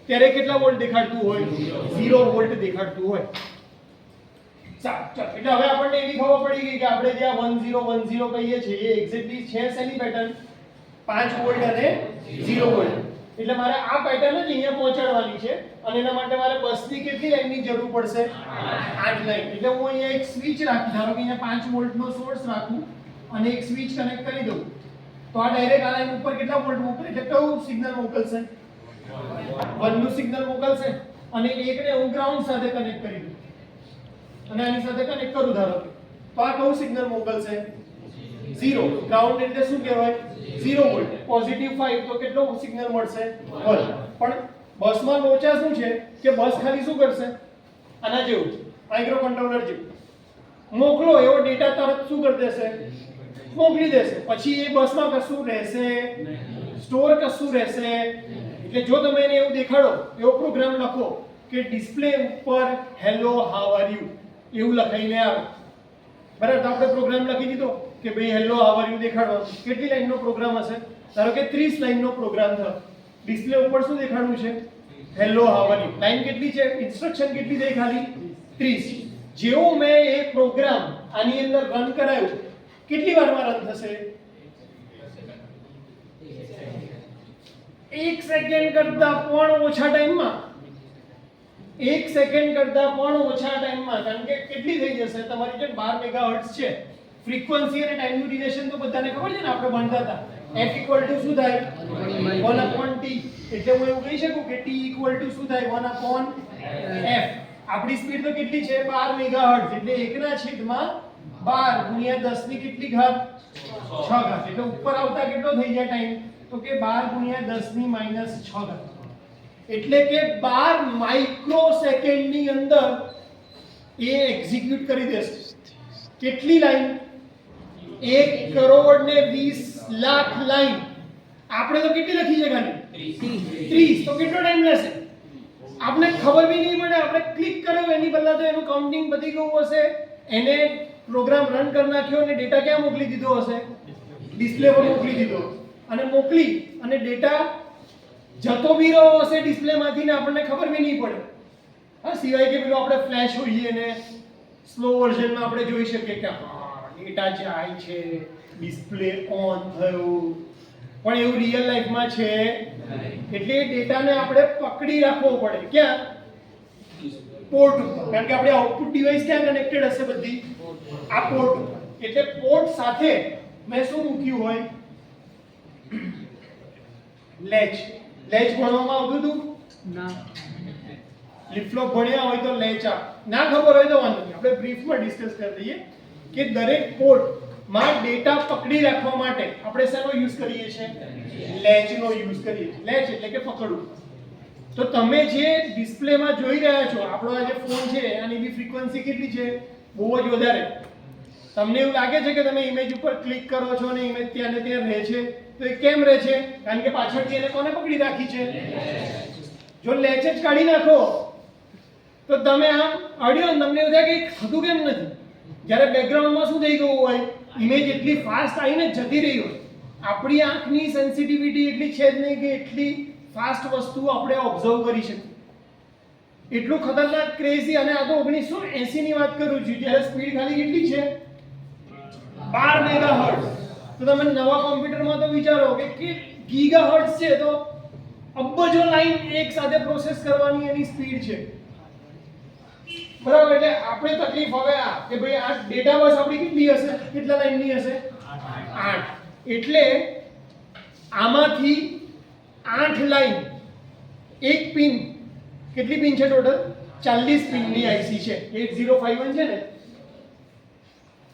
ત્યારે કેટલા વોલ્ટ દેખાડતું હોય? 0 વોલ્ટ દેખાડતું હોય. ચાલો, એટલે હવે આપણને એવી ખબર પડી ગઈ કે આપણે જે આ 1010 કહીએ છીએ એ એક્ઝેક્ટલી છે શેની પેટર્ન? 5 વોલ્ટ અને 0 વોલ્ટ. એટલે મારે આ પેટર્ન જ અહીંયા પહોંચાડવાની છે અને એના માટે મારે બસની કેટલી લાઈનની જરૂર પડશે? 8 લાઈન. એટલે હું અહીંયા એક સ્વિચ રાખી, ધારો કે અહીંયા 5 વોલ્ટનો સોર્સ રાખું અને એક સ્વિચ કનેક્ટ કરી દઉં, તો આ ડાયરેક્ટ આ લાઈન ઉપર કેટલા વોલ્ટ મોકલે? એટલે કયું સિગ્નલ મોકલશે? 1 નું સિગ્નલ મોકલશે. અને એકને હું ગ્રાઉન્ડ સાથે કનેક્ટ કરી દઉં અને આની સાથે કનેક્ટ કરું ધારો કે, તો આ કયું સિગ્નલ મોકલશે? 0. ગ્રાઉન્ડ એટલે શું કહેવાય? 0 વોલ્ટ. પોઝિટિવ 5 તો કેટલો સિગ્નલ મળશે? 1. પણ બસમાં લોચા શું છે કે બસ ખાલી શું કરશે? આના જેવું માઇક્રો કંટ્રોલર જેવું મોકલો એવો ડેટા તરત શું કરી દેશે? મોકલી દેશે. પછી એ બસમાં કશું રહેશે? સ્ટોર કશું રહેશે? એટલે જો તમે એને એવું દેખાડો, એવો પ્રોગ્રામ લખો કે ડિસ્પ્લે ઉપર હેલો હાઉ આર યુ એવું લખાઈને આવે, બરાબર? તો આપણે પ્રોગ્રામ લખી દીધો કે ભાઈ હેલો હાઉ આર યુ દેખાડો. કેટલી લાઈનનો પ્રોગ્રામ હશે? ધારો કે 30 લાઈનનો પ્રોગ્રામ થયો. ડિસ્પ્લે ઉપર શું દેખાડવું છે? Hello how are you. Line કેટલી છે? ઇન્સ્ટ્રક્શન કેટલી થઈ? ખાલી 30. જેવું મેં એ પ્રોગ્રામ આની અંદર રન કરાયું, કેટલી વારમાં રન થશે? 1 સેકન્ડ કરતા પણ ઓછા ટાઈમમાં. 1 સેકન્ડ કરતા પણ ઓછા ટાઈમમાં. કારણ કે કેટલી થઈ જશે તમારી? જે 12 મેગાહર્ટ્ઝ છે ફ્રીક્વન્સી અને ટાઈમનું રિલેશન તો બધાને ખબર છે ને, આપણે ભણતા હતા. f શું થાય? 1/t. એટલે હું એવું કહી શકું કે t શું થાય? 1/f. આપણી સ્પીડ તો કેટલી છે? 12 મેગાહર્ટ્ઝ. એટલે 1/12 ગુણ્યા 10 ની કેટલી ઘાત? 6 ઘાત. એટલે ઉપર આવતા કેટલો થઈ જાય ટાઈમ? તો કે 12 ગુણ્યા 10 ની -6 ઘાત. એટલે કે 12 માઇક્રો સેકન્ડની અંદર એ એક્ઝિક્યુટ કરી દેશે. કેટલી લાઈન? 1,20,00,000 લાઈન. આપણે તો કેટલી લખી છે ખાલી? 30. તો કેટલો ટાઈમ લેશે? આપણે ખબર બી નહીં પડે. આપણે ક્લિક કર્યો એની પહેલા તો એનું કાઉન્ટિંગ પતી ગયું હશે, એને પ્રોગ્રામ રન કરી નાખ્યો અને ડેટા ક્યાં મોકલી દીધો હશે? ડિસ્પ્લે પર મોકલી દીધો. અને મોકલી અને ડેટા જતો બી રહ્યો હશે ડિસ્પ્લેમાંથી ને આપણને ખબર બી નહીં પડે. હા, સિવાય કે પેલો આપણે ફ્લેશ હોઈએ ને સ્લો વર્ઝનમાં આપણે જોઈ શકીએ કે હા ડેટા જાય છે, ડિસ્પ્લે ઓન થયું, પણ એવું રિયલ લાઈફમાં છે. એટલે એ ડેટાને આપણે પકડી રાખવો પડે. ક્યાં? પોર્ટ ઉપર. કારણ કે આપણે આઉટપુટ ડિવાઇસ ક્યાં કનેક્ટેડ હશે? બધી આ પોર્ટ ઉપર. એટલે પોર્ટ સાથે મેં શું મૂક્યું હોય? લેચ. લેચ ભણવામાં આવતું હતું? ના. ફ્લિપ ફ્લોપ ભણ્યા હોય તો લેચ ના ખબર હોય તો વાંધો નહીં, આપણે બ્રીફમાં ડિસ્કસ કરી દઈએ કે દરેક પોર્ટ માં ડેટા પકડી રાખવા માટે આપણે શેનો યુઝ કરીએ છીએ? લેચનો યુઝ કરીએ છીએ. લેચ એટલે કે પકડવું. તો તમે જે ડિસ્પ્લેમાં જોઈ રહ્યા છો, આપણો આ જે ફોન છે આની બી ફ્રીક્વન્સી કેટલી છે? બહુ જ વધારે. તમને એવું લાગે છે કે તમે ઇમેજ ઉપર ક્લિક કરો છો અને ઇમેજ ત્યાં ને ત્યાં રહે છે, તો એ કેમ રહે છે? કારણ કે પાછળથી એને કોને પકડી રાખી છે? જો લેચ જ કાઢી નાખો તો તમે આમ અડ્યો ને તમને એવું થાય કે થતું કેમ નથી? જ્યારે બેકગ્રાઉન્ડમાં શું થઈ ગયું હોય? ઇમેજ એટલી ફાસ્ટ આવીને જતી રહી હોય. આપણી આંખની સેન્સિટિવિટી એટલી છે જ નહીં કે એટલી ફાસ્ટ વસ્તુ આપણે ઓબ્ઝર્વ કરી શકીએ. એટલું ખતરનાક ક્રેઝી. અને આ તો 1980 ની વાત કરું છું, જ્યારે સ્પીડ ખાલી કેટલી છે? 12 મેગાહર્ટ્ઝ. તો તમે નવા કોમ્પ્યુટરમાં તો વિચારો કે ગીગાહર્ટ્ઝ છે, તો અબજો લાઈન એક સાથે પ્રોસેસ કરવાની એની સ્પીડ છે, બરાબર? એટલે આપણે તકલીફ હવે આ કે ભાઈ આ ડેટા બસ આપણી કેટલી હશે? કેટલા લાઈનની હશે? 8. એટલે આમાંથી 8 લાઈન, એક પિન. કેટલી પિન છે ટોટલ? 40 પિનની આઈસી છે. 8051 છે ને,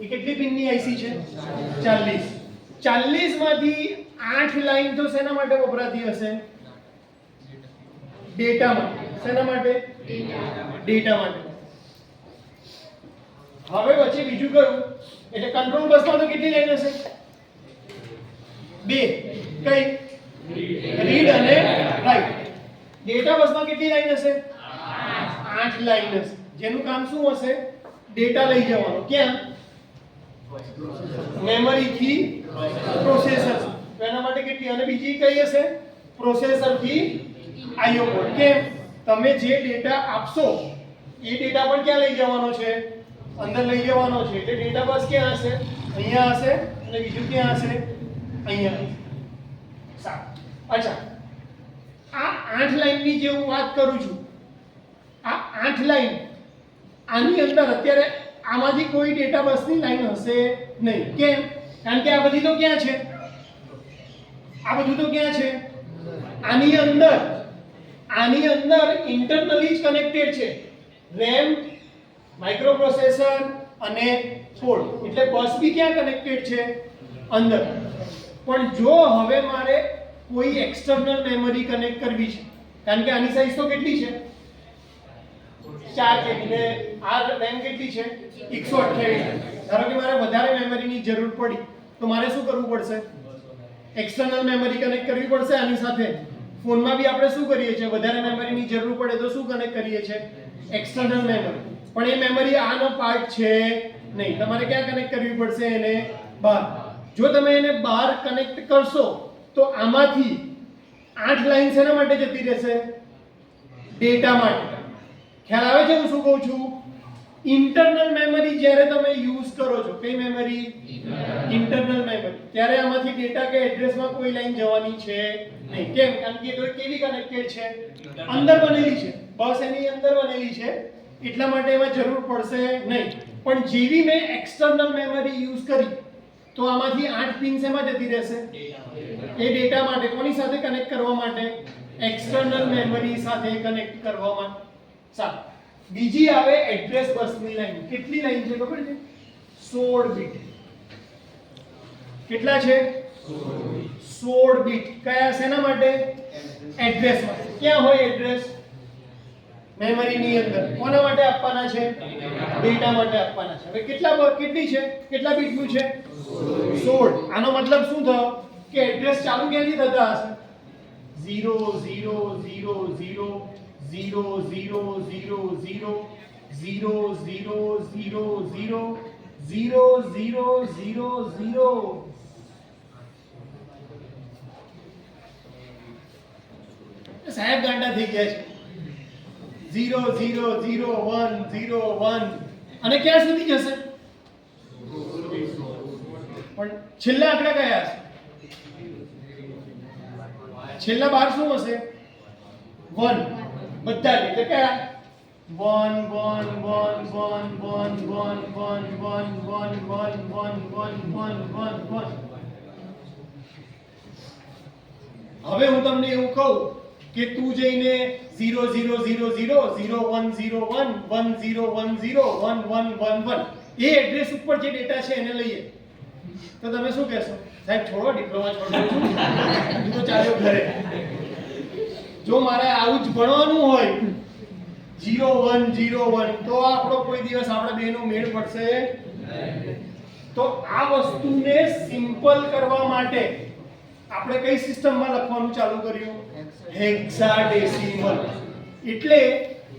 એ કેટલી પિનની આઈસી છે? 40. 40 માંથી 8 લાઈન તો શેના માટે વપરાતી હશે? ડેટા માટે. શેના માટે? ડેટા માટે. હવે વચ્ચે બીજું કયું? એટલે કંટ્રોલ બસમાં તો કેટલી લાઈન હશે? 2. કઈ? રીડ અને રાઈટ. ડેટા બસમાં કેટલી લાઈન હશે? 8 લાઈન હશે. જેનું કામ શું હશે? ડેટા લઈ જવાનો. ક્યાં? મેમરીથી પ્રોસેસર. એના માટે કેટલી? અને બીજી કઈ હશે? પ્રોસેસરથી IO પોર્ટ. કેમ? તમે જે ડેટા આપશો એ ડેટા પણ ક્યાં લઈ જવાનો છે? અંદર લઈ જવાનો છે. એટલે ડેટા બસ ક્યાં હશે? અહીંયા હશે. અને બીજું ક્યાં હશે? અહીંયા. સારું. અચ્છા, આ 8 લાઈનની જે હું વાત કરું છું, આ 8 લાઈન, આની અંદર અત્યારે આમાંથી કોઈ ડેટા બસની લાઈન હશે નહીં. કેમ? કારણ કે આ બધી તો ક્યાં છે? આ બધું તો ક્યાં છે? આની અંદર ઇન્ટરનલી જ કનેક્ટેડ છે. RAM, માઇક્રોપ્રોસેસર અને પોર્ટ. એટલે બસ બી ક્યાં કનેક્ટેડ છે? અંદર. પણ જો હવે મારે કોઈ એક્સટર્નલ મેમરી કનેક્ટ કરવી છે, કારણ કે આની સાઈઝ તો કેટલી છે? 4 KB ને આ RAM કેટલી છે? 128. ધારો કે મારે વધારે મેમરીની જરૂર પડી તો મારે શું કરવું પડશે? એક્સટર્નલ મેમરી કનેક્ટ કરવી પડશે આની સાથે. ફોનમાં બી આપણે શું કરીએ છીએ? વધારે મેમરીની જરૂર પડે તો શું કનેક્ટ કરીએ છીએ? External memory. પણ એ મેમરી આનો પાર્ટ છે નહીં. તમારે ક્યાં કનેક્ટ કરવી પડશે? એને બહાર. જો તમે એને બહાર કનેક્ટ કરશો તો આમાંથી 8 લાઈન શેના માટે જતી રહેશે? ડેટા માટે. ખ્યાલ આવે છે હું શું કહું છું? ઇન્ટરનલ મેમરી જ્યારે તમે યુઝ કરો છો, કઈ મેમરી? Internal memory. ત્યારે આમાંથી ડેટા કે એડ્રેસમાં કોઈ લાઈન જવાની છે નહીં. કેમ? કારણ કે એ કેવી કનેક્ટેડ છે? અંદર બનેલી છે. બસ એની અંદર બનેલી છે, એટલા માટે એમાં જરૂર પડશે નહીં. પણ જેવી મેં એક્સટર્નલ મેમરી યુઝ કરી તો આમાંથી 8 પિન શેમાં જતી રહેશે? એ ડેટા માટે. કોની સાથે કનેક્ટ કરવા માટે? એક્સટર્નલ મેમરી સાથે કનેક્ટ કરવા માટે. સારું. બીજી આવે એડ્રેસ બસની લાઈન. કેટલી લાઈન છે ખબર છે? 16 બીટ. કેટલા છે? 16 બીટ. કયા? શેના માટે? એડ્રેસ માટે. ક્યાં હોય એડ્રેસ? મેમરીની અંદર. કોના માટે આપવાના છે? ડેટા માટે આપવાના છે. હવે કેટલી છે? કેટલા બીટનું છે? 16. આનો મતલબ શું થયો? કે એડ્રેસ ચાલુ ક્યાંથી થતા હશે? 0 0 0 0 0 0 0 0 0 0 0 0 0 0 0 0. સાહેબ ગાંડા થઈ ગયા છે. 0 0 0 1 0 1 અને ક્યાં સુધી જશે? પણ છેલ્લા આંકડા કયા હશે? છેલ્લા 12 શું હશે? 1. બધા એટલે કયા? 1 1 1 1 1 1 1 1 1 1 1 1 1 1. હવે હું તમને એવું કહું કે તું જઈને 0 0 0 0 0 1 0 1 1 0 1 0 1 1 1 1 એ એડ્રેસ ઉપર જે ડેટા છે એને લઈએ તો તમે શું કહેશો? સાહેબ છોડો, ડિપ્લોમા છોડો છું, હું તો ચાલ્યો ઘરે. જો મારે આવું જ ભણવાનું હોય 0 1 0 1 તો આપણો કોઈ દિવસ આપણે બેનો મેળ પડશે. તો આ વસ્તુને સિમ્પલ કરવા માટે આપણે કઈ સિસ્ટમમાં લખવાનું ચાલુ કર્યું? હેક્સાડેસિમલ. એટલે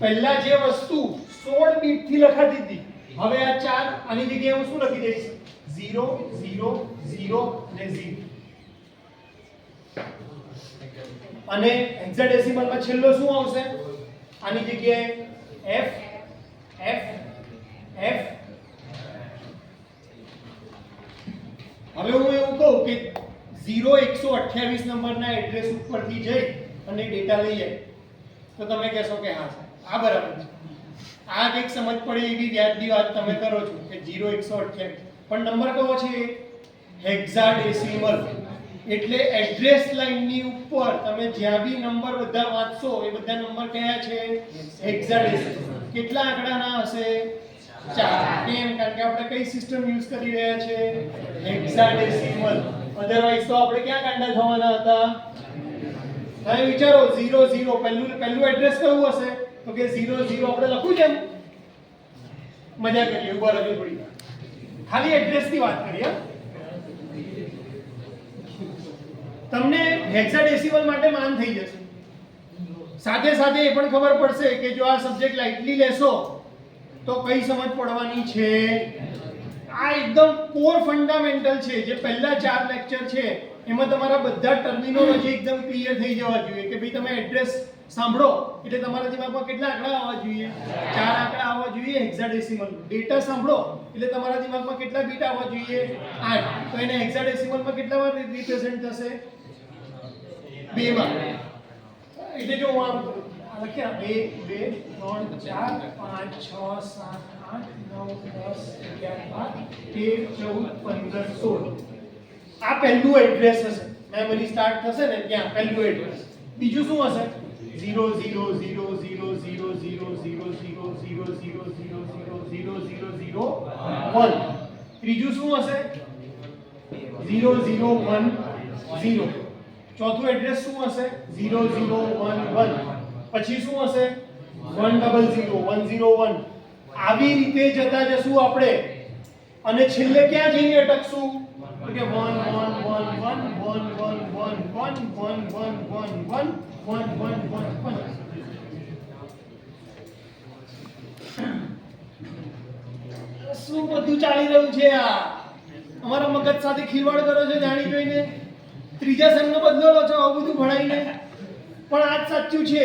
પહેલા જે વસ્તુ 16 બીટ થી લખાતી હતી, હવે આ 4 આની જગ્યાએ હું શું લખી દઈશ? 0 0 0 અને 0. અને હેક્સાડેસિમલ માં છેલ્લો શું આવશે? આની જગ્યાએ F F F. હવે હું એવું કહું કે 0128 નંબરના એડ્રેસ ઉપરથી જઈ અને ડેટા લઈએ તો તમે કહેશો કે હા આ બરાબર છે. આ એક સમજ પડે એવી વ્યાજબી વાત તમે કરો છો કે 0128 પણ નંબર કયો છે? હેક્સાડેસિમલ. એટલે એડ્રેસ લાઇનની ઉપર તમે જ્યાં બી નંબર બધા વાંચશો એ બધા નંબર કયા છે? હેક્સાડેસિમલ. કેટલા આંકડાના હશે? 4. કેમ? કારણ કે આપણે કઈ સિસ્ટમ યુઝ કરી રહ્યા છે? હેક્સાડેસિમલ. અધરવાઇઝ તો આપણે ક્યાં ગાંડા થવાના હતા? હવે વિચારો 0 0 પહેલું એડ્રેસ કયું હશે? તો કે 0 0 આપણે લખું છે મજા કરીએ ઉભા રહેજો થોડી. ખાલી એડ્રેસની વાત કરીએ. તમને હેક્સાડેસિમલ માટે માન થઈ જશે. સાથે સાથે એ પણ ખબર પડશે કે જો આ સબ્જેક્ટ લાઇટલી લેશો તો કઈ સમજ પડવાની છે. આ એકદમ કોર ફંડામેન્ટલ છે જે પહેલા 4 લેક્ચર છે એમાં તમારા બધા ટર્મિનોલોજી એકદમ ક્લિયર થઈ જવા જોઈએ કે ભાઈ તમે એડ્રેસ સાંભળો એટલે તમારા દિમાગમાં કેટલા આંકડા આવવા જોઈએ? 4 આંકડા આવવા જોઈએ હેક્સાડેસિમલ. ડેટા સાંભળો એટલે તમારા દિમાગમાં કેટલા બીટ આવવા જોઈએ? 8. તો એને હેક્સાડેસિમલમાં કેટલા વાર રિપ્રેઝન્ટ થશે? 2 માં. એટલે જો હું આમ લખ્યા 1 2 3 4 5 6 7 8 9 10 11 12 13 14 15 16. આ પહેલું એડ્રેસ હશે. મેમરી સ્ટાર્ટ થશે ને ત્યાં પહેલું એડ્રેસ. બીજું શું હશે? 0 0 0 0 0 0 0 0 0 0 0 0 0 1. ત્રીજું શું હશે? 0 0 1 0. ચોથું એડ્રેસ શું હશે? 0 0 1 1. પછી શું હશે? 1 0 0 1 0 1. આવી રીતે જતા જશું આપણે અને છેલ્લે ક્યાં જઈને અટકશું? તો કે 1 1 1 1 1 1 1 1 1 1 1 1 1 1 1 1. શું બધું ચાલી રહ્યું છે? આ અમારા મગજ સાથે ખીલવાડ કરો છો જાણી જોઈને. ત્રીજા સંઘનો બદલો લો છો આવું બધું ભણાઈને. પણ આ જ સાચું છે.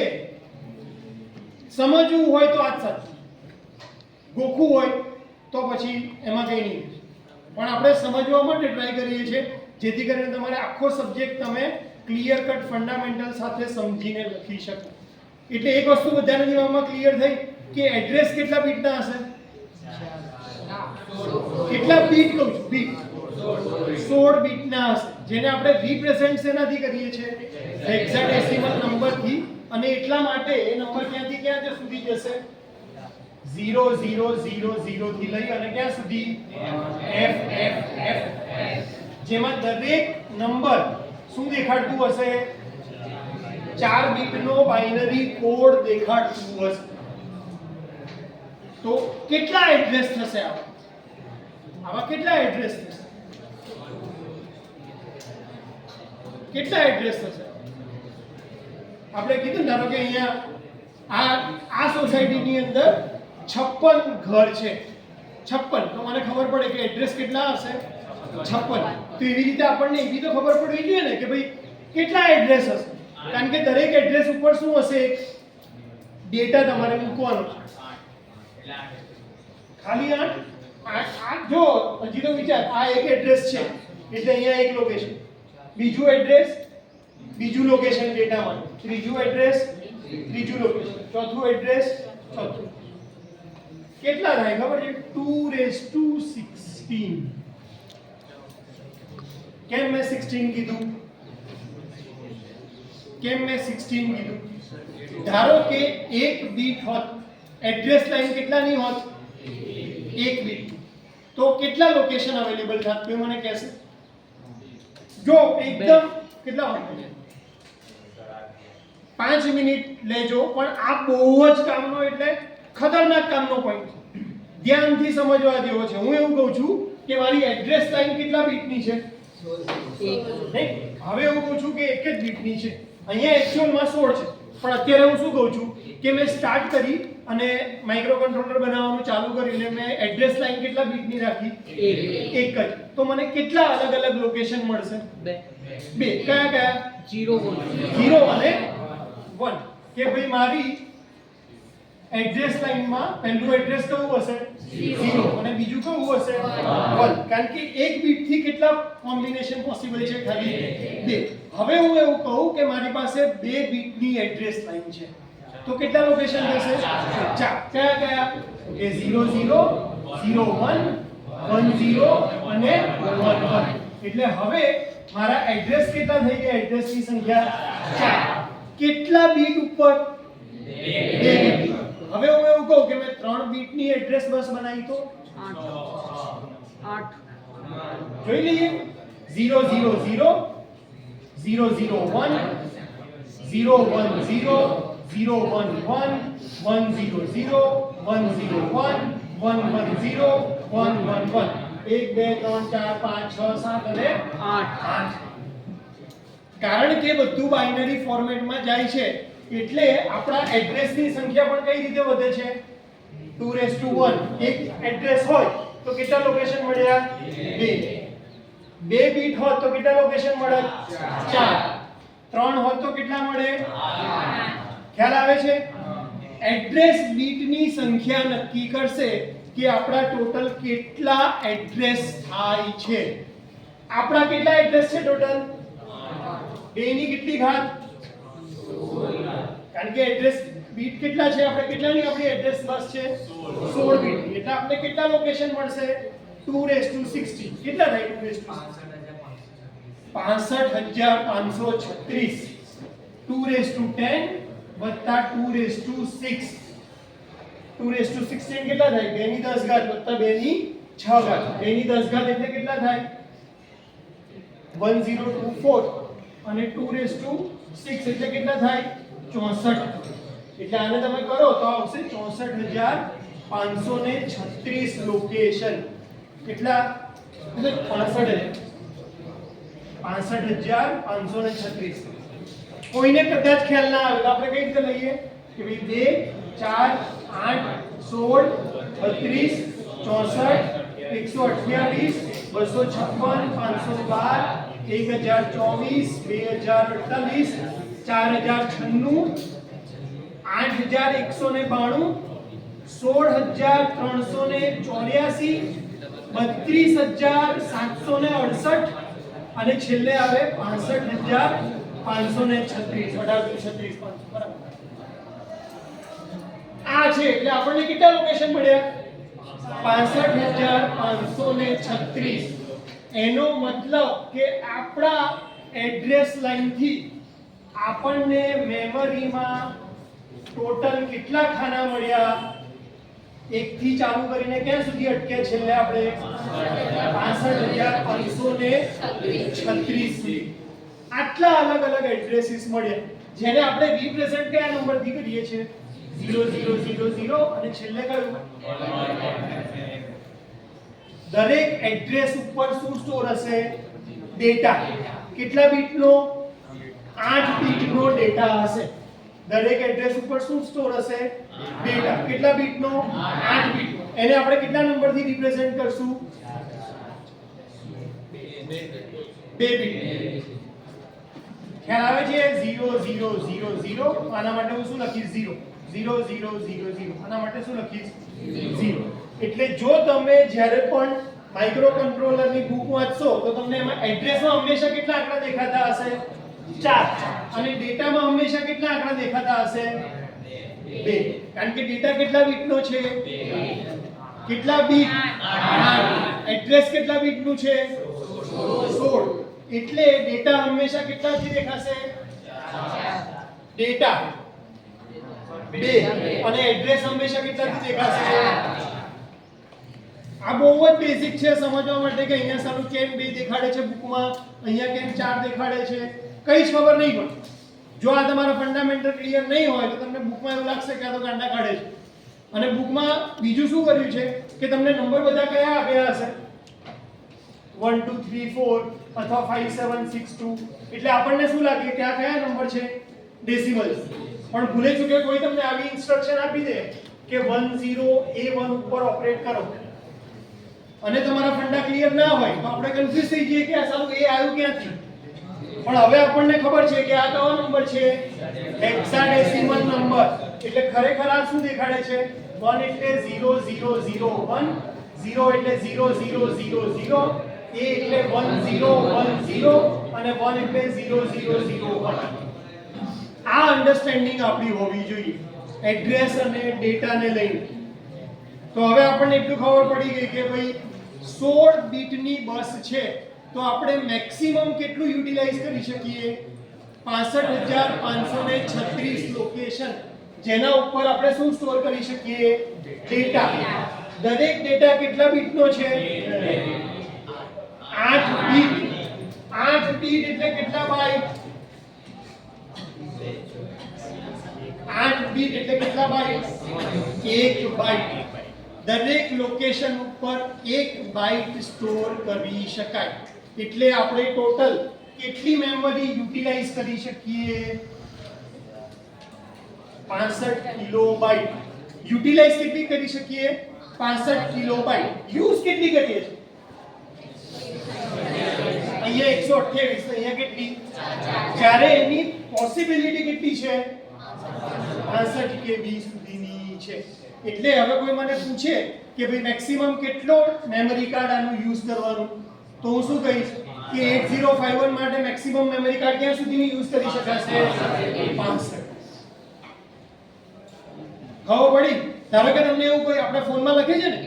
સમજવું હોય તો આ જ સાચું, ગોખવું હોય તો પછી એમાં કંઈ નહીં. પણ આપણે સમજવા માટે ટ્રાય કરીએ છીએ જેથી કરીને તમારે આખો સબ્જેક્ટ તમે ક્લિયર કટ ફંડામેન્ટલ સાથે સમજીને લખી શકો. એટલે એક વસ્તુ બધાના દિમાગમાં ક્લિયર થઈ કે એડ્રેસ કેટલા બીટના હશે? કેટલા બીટ કહું છું? બીટ 16 બીટના હશે, જેને આપણે રિપ્રેઝન્ટ શેનાથી કરીએ છીએ? હેક્સાડેસિમલ નંબરથી. અને એટલા માટે એ નંબર ક્યાંથી ક્યાં સુધી જશે? 0 0 0 0 થી લઈ અને ક્યાં સુધી? F F F. જેમાં દરેક નંબર શું દેખાડતું હશે? 4 બીટનો બાઇનરી કોડ દેખાડતું હશે. તો કેટલા એડ્રેસ થશે આવા કેટલા એડ્રેસ થશે? કેટલા એડ્રેસ થશે? આપણે કીધું ધારો કે અહીંયા આ સોસાયટીની અંદર 56 ઘર છે. 56. તો મને ખબર પડે કે એડ્રેસ કેટલા હશે? 56. તો એવી રીતે આપણને એવી તો ખબર પડવી જોઈએ ને કે ભાઈ કેટલા એડ્રેસ હશે. કારણ કે દરેક એડ્રેસ ઉપર શું હશે? ડેટા તમારે મૂકવાનો છે. ખાલી 8 જો હજી તો વિચાર, આ એક એડ્રેસ છે એટલે અહીંયા એક લોકેશન, બીજું એડ્રેસ બીજું લોકેશન ડેટામાં, ત્રીજું એડ્રેસ ત્રીજું લોકેશન, ચોથું એડ્રેસ ચોથું. કેટલા થાય ખબર છે? 216. કેમ મેં 16 કીધું? ધારો કે એક બીટ હોત, એડ્રેસ લાઈન કેટલાની હોત? 1 બીટ. તો કેટલા લોકેશન અવેલેબલ થાત? કોઈ મને કહેશે? જો એકદમ કેટલા હોય? 5 મિનિટ લેજો, પણ આ બહુ જ કામનો એટલે ખતરનાક કામનો પોઈન્ટ છે. ધ્યાનથી સમજવા જેવો છે. હું એવું કહું છું કે મારી એડ્રેસ લાઈન કેટલા બીટની છે? હવે એવું કહું છું કે 1 જ બીટની છે. અહીંયા એક્ચ્યુઅલમાં 16 છે, પણ અત્યારે હું શું કહું છું કે મેં સ્ટાર્ટ કરી અને માઇક્રો કંટ્રોલર બનાવવાનું ચાલુ કરીને મેં એડ્રેસ લાઈન કેટલા બીટની રાખી? 1 જ. તો મને કેટલા અલગ અલગ લોકેશન મળશે? 2. કયા? 0 અને 1. કે ભાઈ મારી એડ્રેસ લાઈનમાં પહેલું એડ્રેસ કયું હશે? 0 અને બીજું કયું હશે? 1. કારણ કે એક બીટ થી કેટલા કોમ્બિનેશન પોસિબલ છે? ખાલી 2. હવે હું એવું કહું કે મારી પાસે 2 બીટની એડ્રેસ લાઈન છે, તો કેટલા લોકેશન થશે? 4. કયા? કે 0 0 0 1 1 0 અને 1 1. એટલે હવે મારા એડ્રેસ કેટલા થઈ ગયા? એડ્રેસની સંખ્યા 4. કેટલા બીટ ઉપર? 2 બીટ. હવે હું એવું કહું કે મેં 3 બીટની એડ્રેસ બસ બનાવી તો 8. જોઈ લઈએ. 0 0 0 0 0 1 0 1 0 0 1 1 1 0 0 1 0 1 1 1 0 1 1 1. 1 2 3 4 5 6 7 અને 8. કારણ કે બધું બાઇનરી ફોર્મેટમાં જાય છે એટલે આપણા એડ્રેસની સંખ્યા પણ કઈ રીતે વધે છે? 2 1. એક એડ્રેસ હોય તો કેટલા લોકેશન મળ્યા? 2. 2 બીટ હોય તો કેટલા લોકેશન મળે? 4. 3 હોય તો કેટલા મળે? 8. ખ્યાલ આવે છે? એડ્રેસ બીટની સંખ્યા નક્કી કરશે કે આપણા ટોટલ કેટલા એડ્રેસ થાય છે. આપણા કેટલા એડ્રેસ છે ટોટલ? 2 ની કેટલી ઘાત? 16. કારણ કે એડ્રેસ બીટ કેટલા છે? આપણે કેટલાની આપણી એડ્રેસ બસ છે? 16 બીટ. એટલે આપણે કેટલા લોકેશન મળશે? 2^16. કેટલા થાય? 65536. 2^10 વત્તા 2^6. 2^16 કેટલા થાય? 2 ની 10 ઘાત વત્તા 2 ની 6 ઘાત. 2 ની 10 ઘાત એટલે કેટલા થાય? 1024. અને 2^6 એટલે કેટલા થાય? 64. એટલે આને તમે કરો તો આવશે 64536 લોકેશન. કેટલા? 65536. કોઈને કદાચ ખ્યાલ ના આવે તો આપણે કઈ રીતે લઈએ કે ભાઈ 2 4 8 16 32 64 128 256 512 1024 2096 4092 16384 32768 અને છેલ્લે આવે 65536 1836 બરાબર. આ છે એટલે આપણને કેટલા લોકેશન મળ્યા? 65536. એનો મતલબ કે આપણા એડ્રેસ લાઈન થી આપણને મેમરીમાં ટોટલ કેટલા ખાના મળ્યા? 1 થી ચાલુ કરીને ક્યાં સુધી અટક્યા છેલ્લે આપણે? 65536. આટલા અલગ અલગ એડ્રેસીસ મળ્યા જેને આપણે રિપ્રેઝન્ટ કયા નંબરથી કરીએ છીએ? 0000 અને છેલ્લે કયું? દરેક એડ્રેસ ઉપર શું સ્ટોર હશે? ડેટા. કેટલા બીટનો? 8 બીટનો ડેટા હશે. દરેક એડ્રેસ ઉપર શું સ્ટોર હશે? ડેટા. કેટલા બીટનો? 8 બીટનો. એને આપણે કેટલા નંબરથી રિપ્રેઝન્ટ કરશું? 2 બીટ. ખ્યાલ આવે છે? 0000. આના માટે હું શું લખીશ? 0 0000. આના માટે શું લખીશ? 0. એટલે જો તમે જ્યારે પણ માઇક્રો કંટ્રોલરની બુક વાંચશો તો તમને એમાં એડ્રેસમાં હંમેશા કેટલા આંકડા દેખાતા હશે? 4. અને ડેટામાં હંમેશા કેટલા આંકડા દેખાતા હશે? 2. કારણ કે ડેટા કેટલા બીટનો છે? કેટલા બીટ? 8. એડ્રેસ કેટલા બીટનું છે? 16. એટલે ડેટા હંમેશા કેટલાથી દેખાશે? 4. ડેટા 2 અને એડ્રેસ હંમેશા કેટલાથી દેખાશે? આ બહુ જ બેઝિક છે સમજવા માટે કે અહીંયા સારું કેમ 2 દેખાડે છે બુકમાં, અહીંયા કેમ 4 દેખાડે છે, કઈ જ ખબર નહીં પડે. જો આ તમારા ફંડામેન્ટલ ક્લિયર નહીં હોય તો તમને બુકમાં એવું લાગશે કે આ તો ગાંડા કાઢે છે. અને બુકમાં બીજું શું કર્યું છે કે તમને નંબર બધા કયા આપ્યા હશે? 1 2 3 4 અથવા 5 7 6 2. એટલે આપણને શું લાગે કે આ કયા નંબર છે? ડેસિમલ. પણ ભૂલે ચૂકે કોઈ તમને આવી ઇન્સ્ટ્રક્શન આપી દે કે 10A1 ઉપર ઓપરેટ કરો અને તમારા ફંડા ક્લિયર ના હોય તો આપણે કન્ફ્યુઝ થઈ જઈએ કે આ સારું એ આવ્યું ક્યાંથી. પણ હવે આપણને ખબર છે કે આ કયો નંબર છે? Hexadecimal number. એટલે ખરેખર આ શું દેખાડે છે? 1 એટલે 0001, 0 એટલે 0000, A એટલે 1010 અને 1 એટલે 0001. આ અન્ડરસ્ટેન્ડિંગ આપણી હોવી જોઈએ એડ્રેસ અને ડેટાને લઈને. તો હવે આપણને એટલું ખબર પડી ગઈ કે ભાઈ 16 બીટની બસ છે તો આપણે મેક્સિમમ કેટલું યુટિલાઇઝ કરી શકીએ? 65536 લોકેશન જેના ઉપર આપણે શું સ્ટોર કરી શકીએ? ડેટા. દરેક ડેટા કેટલા બીટનો છે? 8 બીટ. 8 બીટ એટલે કેટલા બાઇટ? 8 બીટ એટલે કેટલા બાઇટ? 1 બાઇટ. દરેક લોકેશન ઉપર 1 બાઇટ સ્ટોર કરી શકાય. એટલે આપણે ટોટલ કેટલી મેમરી યુટિલાઇઝ કરી શકીએ? 65 કિલોબાઇટ. યુટિલાઇઝ કેટલી કરી શકીએ? 65 કિલોબાઇટ. યુઝ કેટલી કરીએ છીએ? અહીંયા 128 તો અહીંયા કેટલી 4 જ્યારે એની પોસિબિલિટી કેટલી છે 65 KB સુધીની છે એટલે હવે કોઈ મને પૂછે કે ભાઈ મેક્સિમમ કેટલો મેમરી કાર્ડ આનું યુઝ કરવાનું તો હું શું કહીશ કે 8051 માટે મેક્સિમમ મેમરી કાર્ડ ક્યાં સુધીની યુઝ કરી શકાશે 65 ખબર પડી ધારો કે તમને એવું કોઈ આપણે ફોનમાં લખે છે ને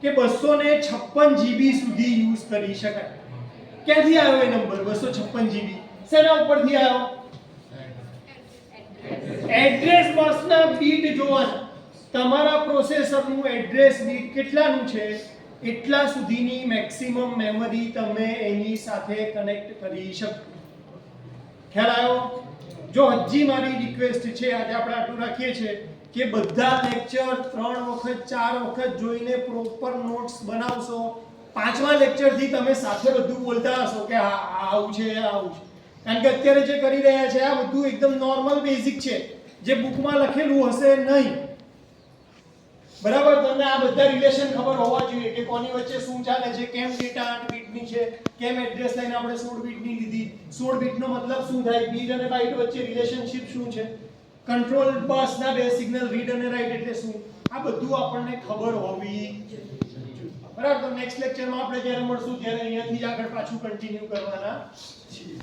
કે 256 GB સુધી યુઝ કરી શકાય ક્યાંથી આવ્યો એ નંબર 256 GB શેના ઉપરથી આવ્યો એડ્રેસ બસના બીટ જોવાના તમારા પ્રોસેસરનું એડ્રેસ બીટ કેટલાનું છે એટલા સુધીની મેક્સિમમ મેમરી તમે એની સાથે કનેક્ટ કરી શકો ખ્યાલ આવ્યો જો હજી મારી રિક્વેસ્ટ છે આજે આપણે આટલું રાખીએ છીએ કે બધા લેક્ચર 3 વખત 4 વખત જોઈને પ્રોપર નોટ્સ બનાવશો પાંચમા લેક્ચર થી તમે સાથે બધું બોલતા હશો કે હા આવું છે કારણ કે અત્યારે જે કરી રહ્યા છે આ બધું એકદમ નોર્મલ બેઝિક છે જે બુકમાં લખેલું હશે નહીં બરાબર તમને આ બધા રિલેશન ખબર હોવા જોઈએ કે કોની વચ્ચે શું ચાલે છે કેમ ડેટા 8 બીટની છે કેમ એડ્રેસ લાઈન આપણે 16 બીટની લીધી 16 બીટનો મતલબ શું થાય બીટ અને બાઇટ વચ્ચે રિલેશનશિપ શું છે કંટ્રોલ બસના બે સિગ્નલ રીડ અને રાઈટ એટલે શું આ બધું આપણને ખબર હોવી જોઈએ બરાબર તો નેક્સ્ટ લેક્ચરમાં આપણે જ્યારે મળશું ત્યારે અહીંયાથી જ આગળ પાછું કન્ટિન્યુ કરવાના છીએ